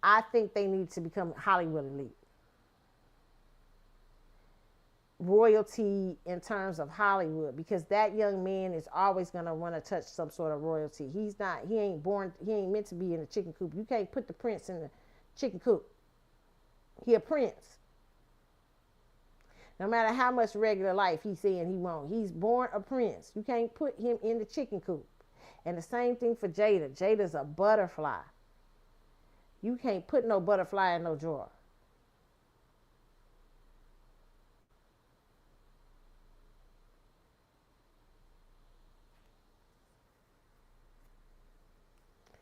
I think they need to become Hollywood elite. Royalty in terms of Hollywood, because that young man is always going to want to touch some sort of royalty. He ain't meant to be in the chicken coop. You can't put the prince in the chicken coop. He a prince. No matter how much regular life he's saying he won't. He's born a prince. You can't put him in the chicken coop. And the same thing for Jada. Jada's a butterfly. You can't put no butterfly in no drawer.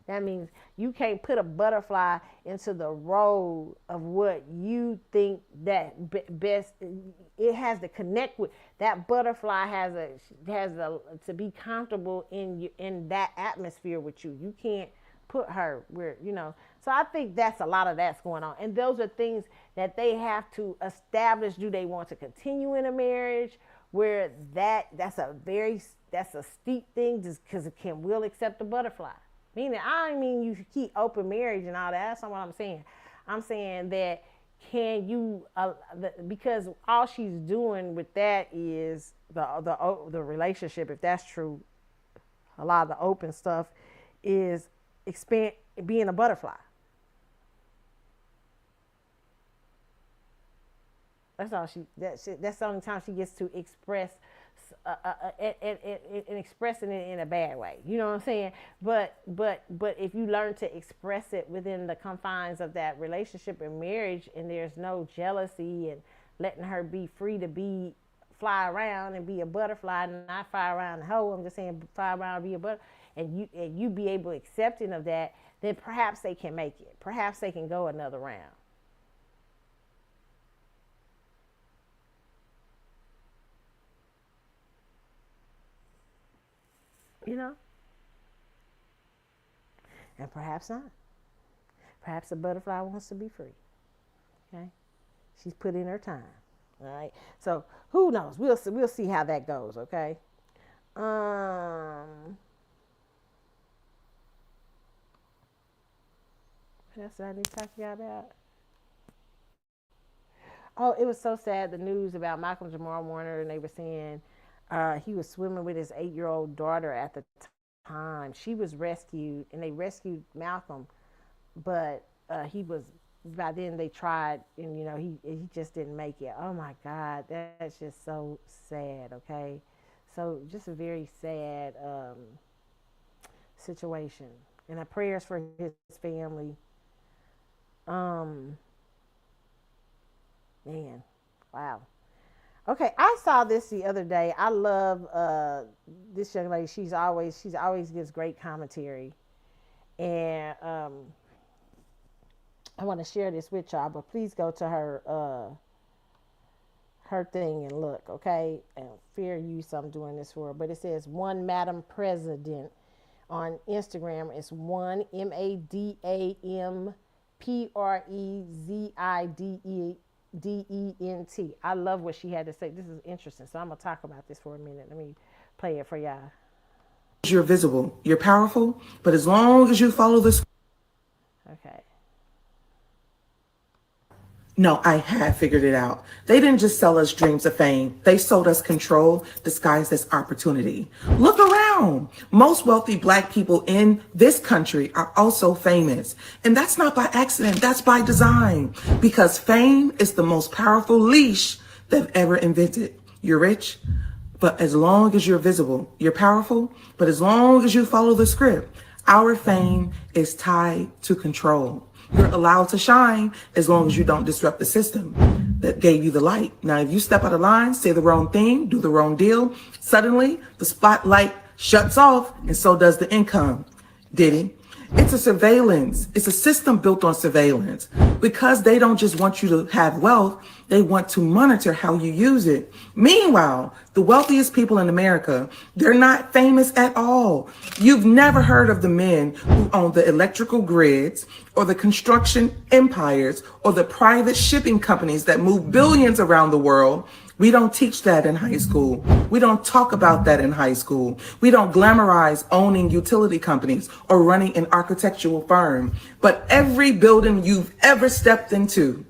That means you can't put a butterfly into the role of what you think that best. It has to connect with that butterfly. Has a to be comfortable in that atmosphere with you. You can't put her where So I think that's a lot of that's going on, and those are things that they have to establish. Do they want to continue in a marriage where that's a steep thing, just because will accept the butterfly? Meaning, I don't mean you should keep open marriage and all that. That's not what I'm saying. I'm saying that can you, because all she's doing with that is the relationship. If that's true, a lot of the open stuff is expand being a butterfly. That's all that's the only time she gets to express and expressing it in a bad way. You know what I'm saying? But if you learn to express it within the confines of that relationship and marriage, and there's no jealousy and letting her be free to fly around and be a butterfly, and not fly around the hoe. I'm just saying fly around and be a butterfly, and you be able accepting of that, then perhaps they can make it. Perhaps they can go another round. You know? And perhaps not. Perhaps the butterfly wants to be free. Okay? She's put in her time. All right. So who knows? We'll see how that goes, okay? What else did I need to talk to y'all about? Oh, it was so sad, the news about Malcolm Jamal Warner, and they were saying he was swimming with his 8-year-old daughter at the time. She was rescued, and they rescued Malcolm, but he was, by then they tried, and he just didn't make it. Oh my God, that's just so sad. Okay, so just a very sad situation, and our prayers for his family. Man, wow. Okay, I saw this the other day. I love this young lady. She's always gives great commentary, and I want to share this with y'all. But please go to her thing and look, okay? And fair use, I'm doing this for her. But it says one Madam President on Instagram. It's one MADAM PREZIDENT. I love what she had to say. This is interesting. So I'm going to talk about this for a minute. Let me play it for y'all. You're visible, you're powerful, but as long as you follow this. Okay. No, I have figured it out. They didn't just sell us dreams of fame. They sold us control disguised as opportunity. Look around. Most wealthy Black people in this country are also famous. And that's not by accident. That's by design. Because fame is the most powerful leash they've ever invented. You're rich, but as long as you're visible, you're powerful, but as long as you follow the script, our fame is tied to control. You're allowed to shine as long as you don't disrupt the system that gave you the light. Now, if you step out of line, say the wrong thing, do the wrong deal, suddenly the spotlight shuts off, and so does the income. Did he? It's a surveillance. It's a system built on surveillance. Because they don't just want you to have wealth, they want to monitor how you use it. Meanwhile, the wealthiest people in America, they're not famous at all. You've never heard of the men who own the electrical grids or the construction empires or the private shipping companies that move billions around the world. We don't teach that in high school. We don't talk about that in high school. We don't glamorize owning utility companies or running an architectural firm. But every building you've ever stepped into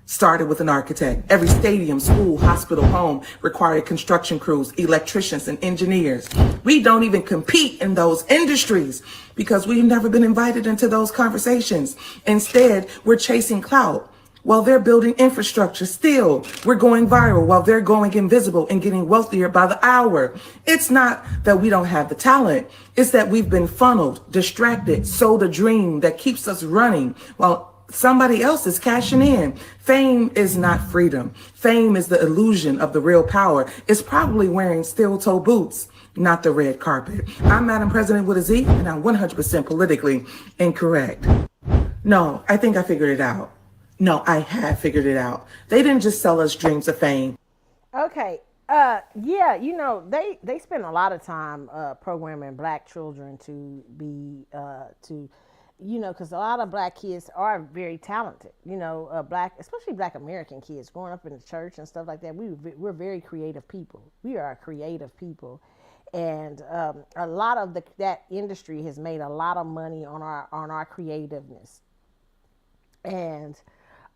started with an architect. Every stadium, school, hospital, home required construction crews, electricians, and engineers. We don't even compete in those industries because we've never been invited into those conversations. Instead, we're chasing clout. While they're building infrastructure, still, we're going viral while they're going invisible and getting wealthier by the hour. It's not that we don't have the talent. It's that we've been funneled, distracted, sold a dream that keeps us running while somebody else is cashing in. Fame is not freedom. Fame is the illusion of the real power. It's probably wearing steel-toe boots not the red carpet. I'm Madam President with a Z, and I'm 100% politically incorrect. No, I think I figured it out. No, I have figured it out. They didn't just sell us dreams of fame. Okay. Yeah, they spend a lot of time programming black children to be because a lot of black kids are very talented. Black, especially black American kids growing up in the church and stuff like that. We're very creative people. We are creative people, and a lot of that industry has made a lot of money on our creativeness, and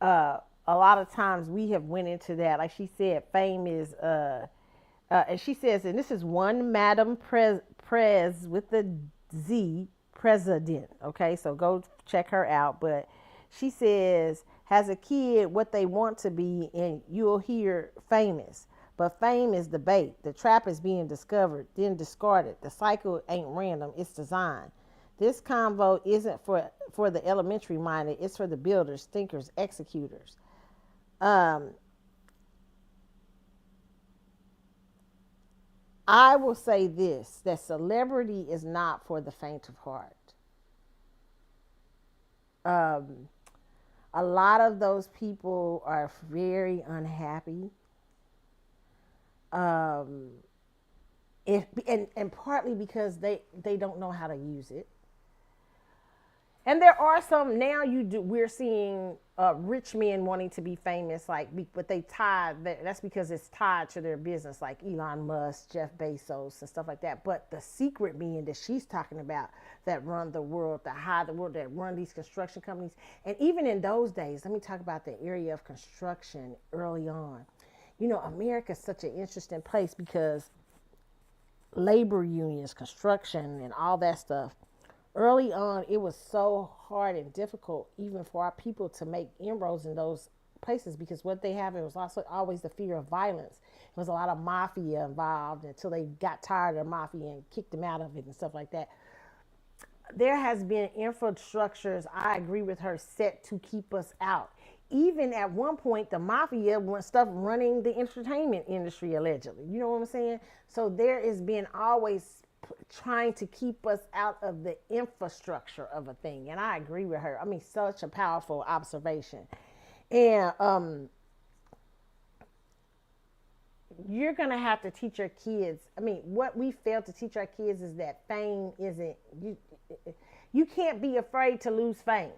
a lot of times we have went into that. Like she said, fame is and she says, and this is one Madam Prez with the Z, president. Okay, so go check her out. But she says, has a kid what they want to be, and you'll hear famous. But fame is the bait. The trap is being discovered, then discarded. The cycle ain't random, it's designed. This convo isn't for the elementary minded, it's for the builders, thinkers, executors. I will say this, that celebrity is not for the faint of heart. A lot of those people are very unhappy. And partly because they don't know how to use it. And there are some now we're seeing rich men wanting to be famous, but that's because it's tied to their business, like Elon Musk, Jeff Bezos, and stuff like that. But the secret men that she's talking about that run the world, that run these construction companies, and even in those days, let me talk about the area of construction early on. America is such an interesting place because labor unions, construction, and all that stuff. Early on, it was so hard and difficult even for our people to make inroads in those places because what they have, it was also always the fear of violence. There was a lot of mafia involved until they got tired of the mafia and kicked them out of it and stuff like that. There has been infrastructures, I agree with her, set to keep us out. Even at one point, the mafia was stuff running the entertainment industry, allegedly. You know what I'm saying? So there has been always trying to keep us out of the infrastructure of a thing. And I agree with her. I mean, such a powerful observation. And you're going to have to teach your kids. I mean, what we fail to teach our kids is that fame isn't, you can't be afraid to lose fame.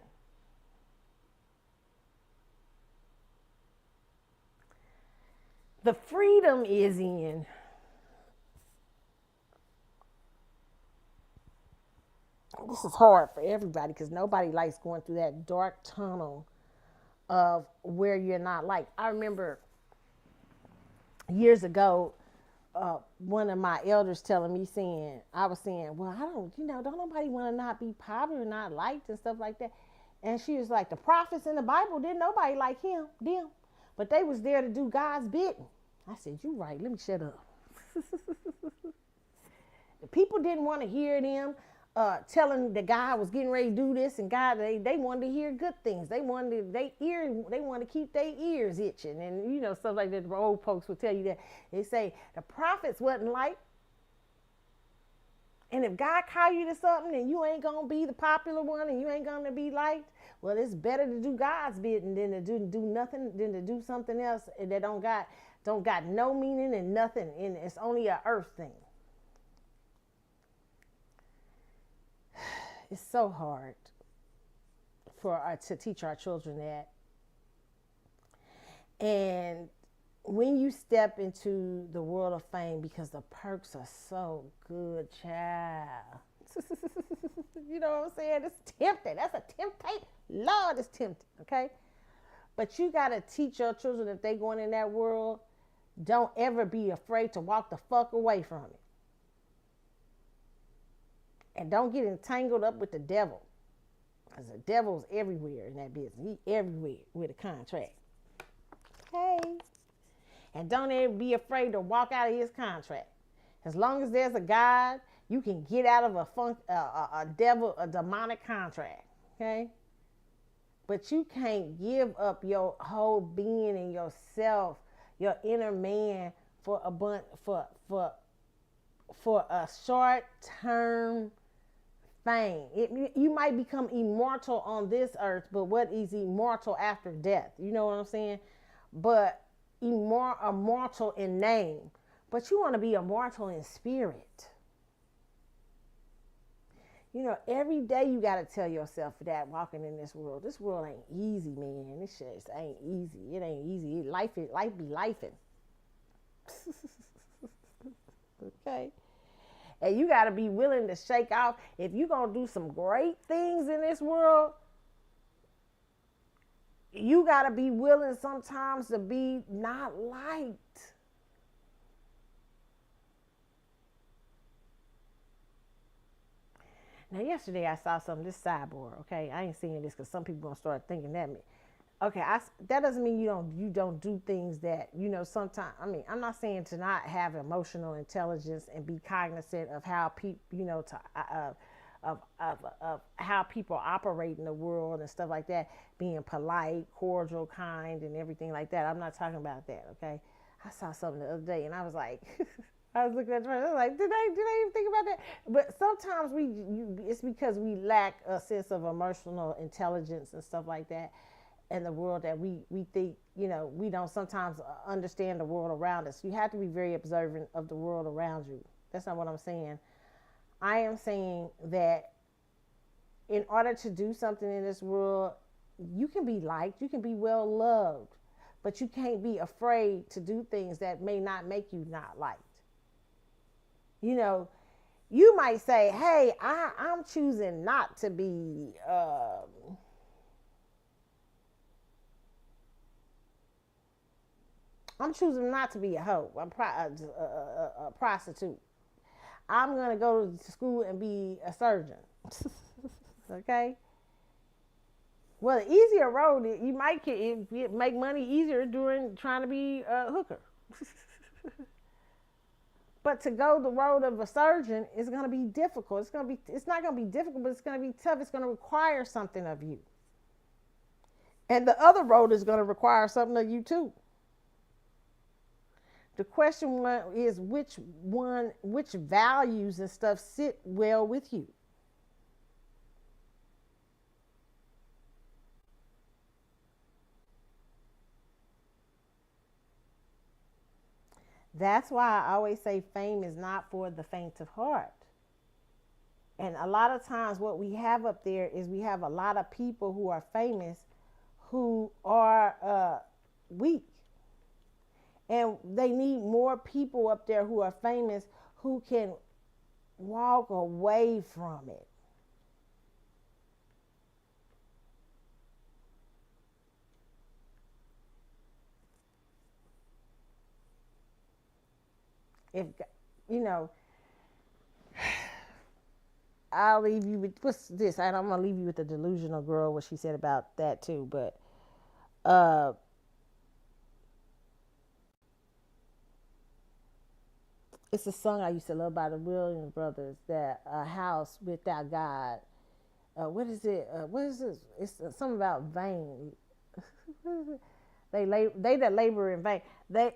The freedom is in this is hard for everybody because nobody likes going through that dark tunnel of where you're not liked. I remember years ago, one of my elders telling me I was saying, well, don't nobody want to not be popular, not liked and stuff like that. And she was like, the prophets in the Bible, didn't nobody like them, but they was there to do God's bidding. I said, you right, let me shut up. The people didn't want to hear them telling that God was getting ready to do this, and God, they wanted to hear good things. They wanted to keep their ears itching, and stuff like that. The old folks would tell you that. They say the prophets wasn't like, and if God call you to something, and you ain't gonna be the popular one, and you ain't gonna be liked, well, it's better to do God's bidding than to do nothing, than to do something else that don't got no meaning and nothing, and it's only an earth thing. It's so hard to teach our children that. And when you step into the world of fame, because the perks are so good, child. You know what I'm saying? It's tempting. That's a temptation. Lord, it's tempting, okay? But you got to teach your children, if they going in that world, don't ever be afraid to walk the fuck away from it. And don't get entangled up with the devil. Because the devil's everywhere in that business. He's everywhere with a contract. Hey. And don't ever be afraid to walk out of his contract. As long as there's a God, you can get out of a demonic contract. Okay? But you can't give up your whole being and yourself, your inner man, for for a short term fame. You might become immortal on this earth, but what is immortal after death? You know what I'm saying? But immortal in name, but you want to be immortal in spirit. You know, every day you got to tell yourself that walking in this world ain't easy, man. This shit ain't easy. It ain't easy. Life be lifing. Okay? And you got to be willing to shake off. If you're going to do some great things in this world, you got to be willing sometimes to be not liked. Now, yesterday I saw something, this sidebar, okay? I ain't seeing this because some people going to start thinking that me. Okay, that doesn't mean you don't do things that, you know, sometimes, I mean, I'm not saying to not have emotional intelligence and be cognizant of how people, you know, of how people operate in the world and stuff like that, being polite, cordial, kind, and everything like that. I'm not talking about that, okay? I saw something the other day and I was like, I was looking at the person, I was like, did I even think about that? But sometimes it's because we lack a sense of emotional intelligence and stuff like that in the world that we think, you know, we don't sometimes understand the world around us. You have to be very observant of the world around you. That's not what I'm saying. I am saying that in order to do something in this world, you can be liked, you can be well loved, but you can't be afraid to do things that may not make you not liked. You know, you might say, hey, I'm choosing not to be, I'm choosing not to be a hoe, a prostitute. I'm going to go to school and be a surgeon. Okay? Well, the easier road, you might make money easier during trying to be a hooker. But to go the road of a surgeon is going to be difficult. It's not going to be difficult, but it's going to be tough. It's going to require something of you. And the other road is going to require something of you too. The question is which values and stuff sit well with you. That's why I always say fame is not for the faint of heart. And a lot of times what we have up there is we have a lot of people who are famous who are weak. And they need more people up there who are famous who can walk away from it. If, you know, I'll leave you with, what's this? I'm going to leave you with the delusional girl, what she said about that too. But uh, it's a song I used to love by the Williams Brothers, that a house without God. What is it? What is this? It's something about vain. They that labor in vain. They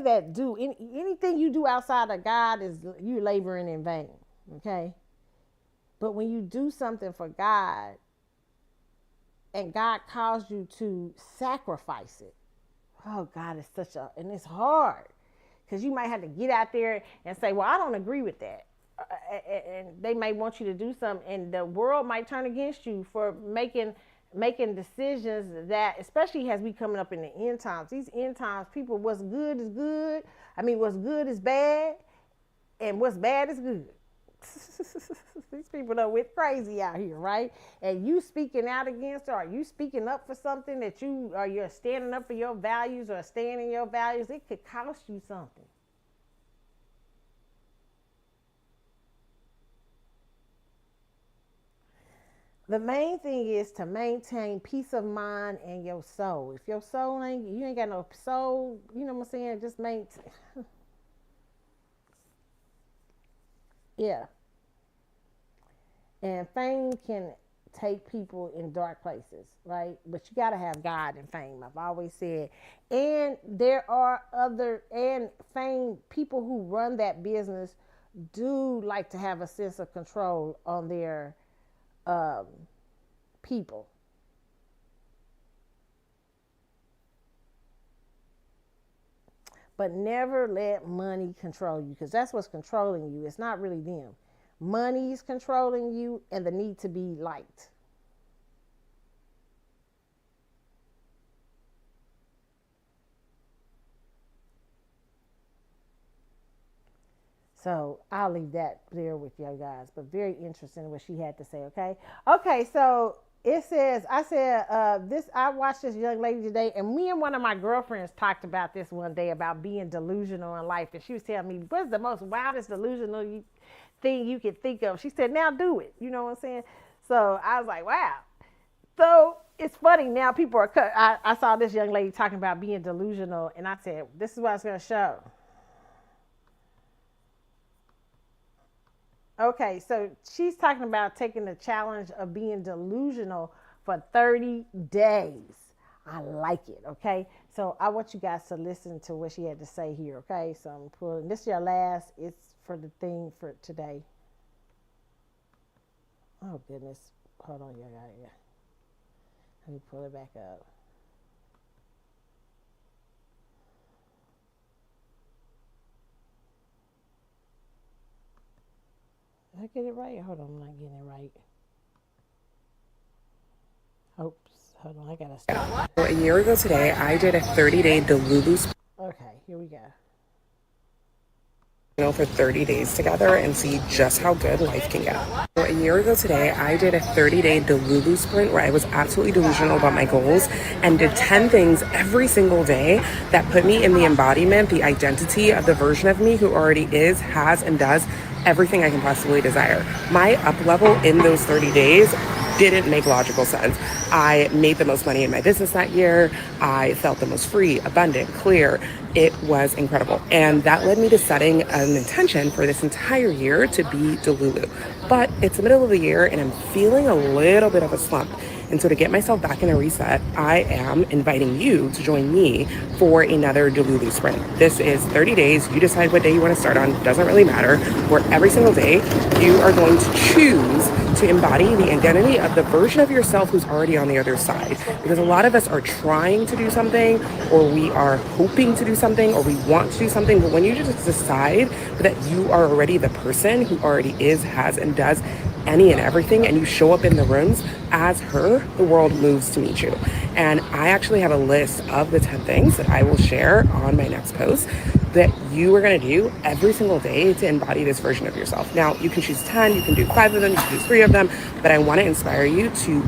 that do anything you do outside of God is you laboring in vain. Okay. But when you do something for God and God calls you to sacrifice it, oh God, and it's hard because you might have to get out there and say, well, I don't agree with that. And they might want you to do something, and the world might turn against you for making decisions that, especially as we coming up in the end times. These end times, people, what's good is good. I mean, what's good is bad, and what's bad is good. These people done went crazy out here, right? And you speaking out against, or are you speaking up for something that you're standing up for your values or staying in your values, it could cost you something. The main thing is to maintain peace of mind and your soul. If your soul you ain't got no soul, you know what I'm saying? Just maintain. Yeah. And fame take people in dark places, right? But you got to have God and fame. I've always said, and there are other and fame people who run that business do like to have a sense of control on their um, people. But never let money control you, because that's what's controlling you. It's not really them. Money's controlling you and the need to be liked. So I'll leave that there with you guys. But very interesting what she had to say. Okay. Okay. So it says, I said, this. I watched this young lady today, and me and one of my girlfriends talked about this one day about being delusional in life, and she was telling me what's the most wildest delusional thing you could think of. She said, "Now do it." You know what I'm saying? So I was like, "Wow." So it's funny now. People are cut. I saw this young lady talking about being delusional, and I said, "This is what I was going to show." Okay, so she's talking about taking the challenge of being delusional for 30 days. I like it, okay? So I want you guys to listen to what she had to say here, okay? So I'm pulling, this is your last, it's for the thing for today. Oh, goodness. Hold on, yeah. Let me pull it back up. Did I get it right? Hold on, I'm not getting it right. Oops, hold on, I gotta stop. A year ago today, I did a 30-day Delulu Okay, here we go. for 30 days together and see just how good life can get. A year ago today, I did a 30-day Delulu sprint where I was absolutely delusional about my goals and did 10 things every single day that put me in the embodiment, the identity of the version of me who already is, has, and does everything I can possibly desire. My up level in those 30 days didn't make logical sense. I made the most money in my business that year. I felt the most free, abundant, clear. It was incredible. And that led me to setting an intention for this entire year to be Delulu. But it's the middle of the year and I'm feeling a little bit of a slump. And so to get myself back in a reset, I am inviting you to join me for another Delulu sprint. This is 30 days. You decide what day you want to start on. Doesn't really matter. Where every single day you are going to choose to embody the identity of the version of yourself who's already on the other side. Because a lot of us are trying to do something, or we are hoping to do something, or we want to do something. But when you just decide that you are already the person who already is, has, and does any and everything, and you show up in the rooms as her, the world moves to meet you. And I actually have a list of the 10 things that I will share on my next post that you are going to do every single day to embody this version of yourself. Now, you can choose 10, you can do 5 of them, you can do 3 of them, but I want to inspire you to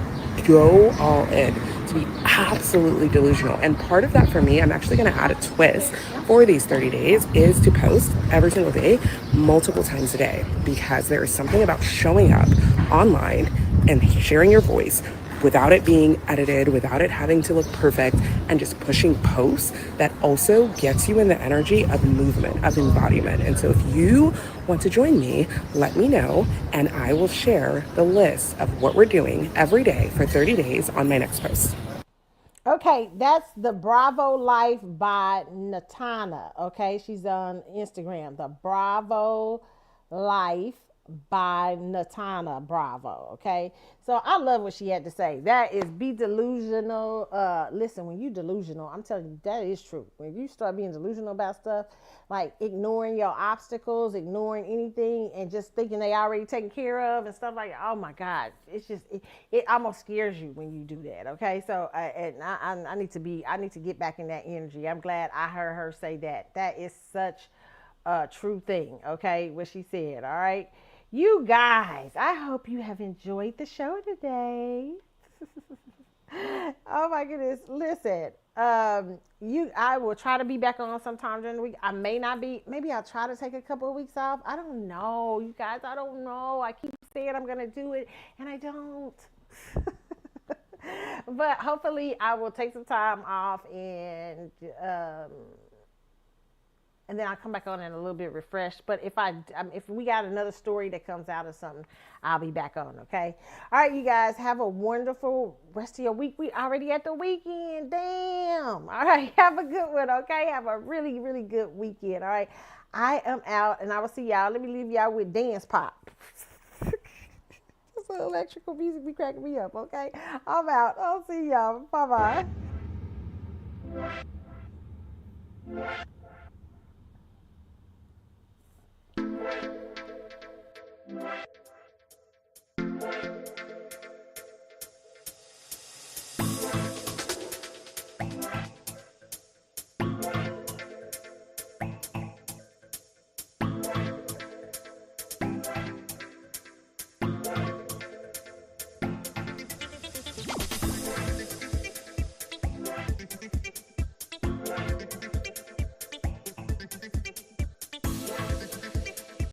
go all in, to be absolutely delusional. And part of that for me, I'm actually going to add a twist for these 30 days, is to post every single day, multiple times a day, because there is something about showing up online and sharing your voice without it being edited, without it having to look perfect, and just pushing posts that also gets you in the energy of movement, of embodiment. And so if you want to join me, let me know, and I will share the list of what we're doing every day for 30 days on my next post. Okay, that's the Bravo Life by Natana. Okay, she's on Instagram. The Bravo Life by Natana Bravo. Okay, so I love what she had to say. That is be delusional. Listen, when you delusional, I'm telling you that is true. When you start being delusional about stuff, like ignoring your obstacles, ignoring anything, and just thinking they already taken care of and stuff like, oh my God, it's just it almost scares you when you do that. Okay, so and I need to be, I need to get back in that energy. I'm glad I heard her say that. That is such a true thing. Okay, what she said. All right, you guys, I hope you have enjoyed the show today. Oh my goodness. Listen, I will try to be back on sometime during the week. I may not be, maybe I'll try to take a couple of weeks off. I don't know, you guys. I don't know. I keep saying I'm gonna do it and I don't. But hopefully I will take some time off um and then I'll come back on and a little bit refreshed. But if we got another story that comes out or something, I'll be back on, okay? All right, you guys, have a wonderful rest of your week. We already at the weekend. Damn. All right, have a good one, okay? Have a really, really good weekend, all right? I am out, and I will see y'all. Let me leave y'all with Dance Pop. This electrical music be cracking me up, okay? I'm out. I'll see y'all. Bye-bye.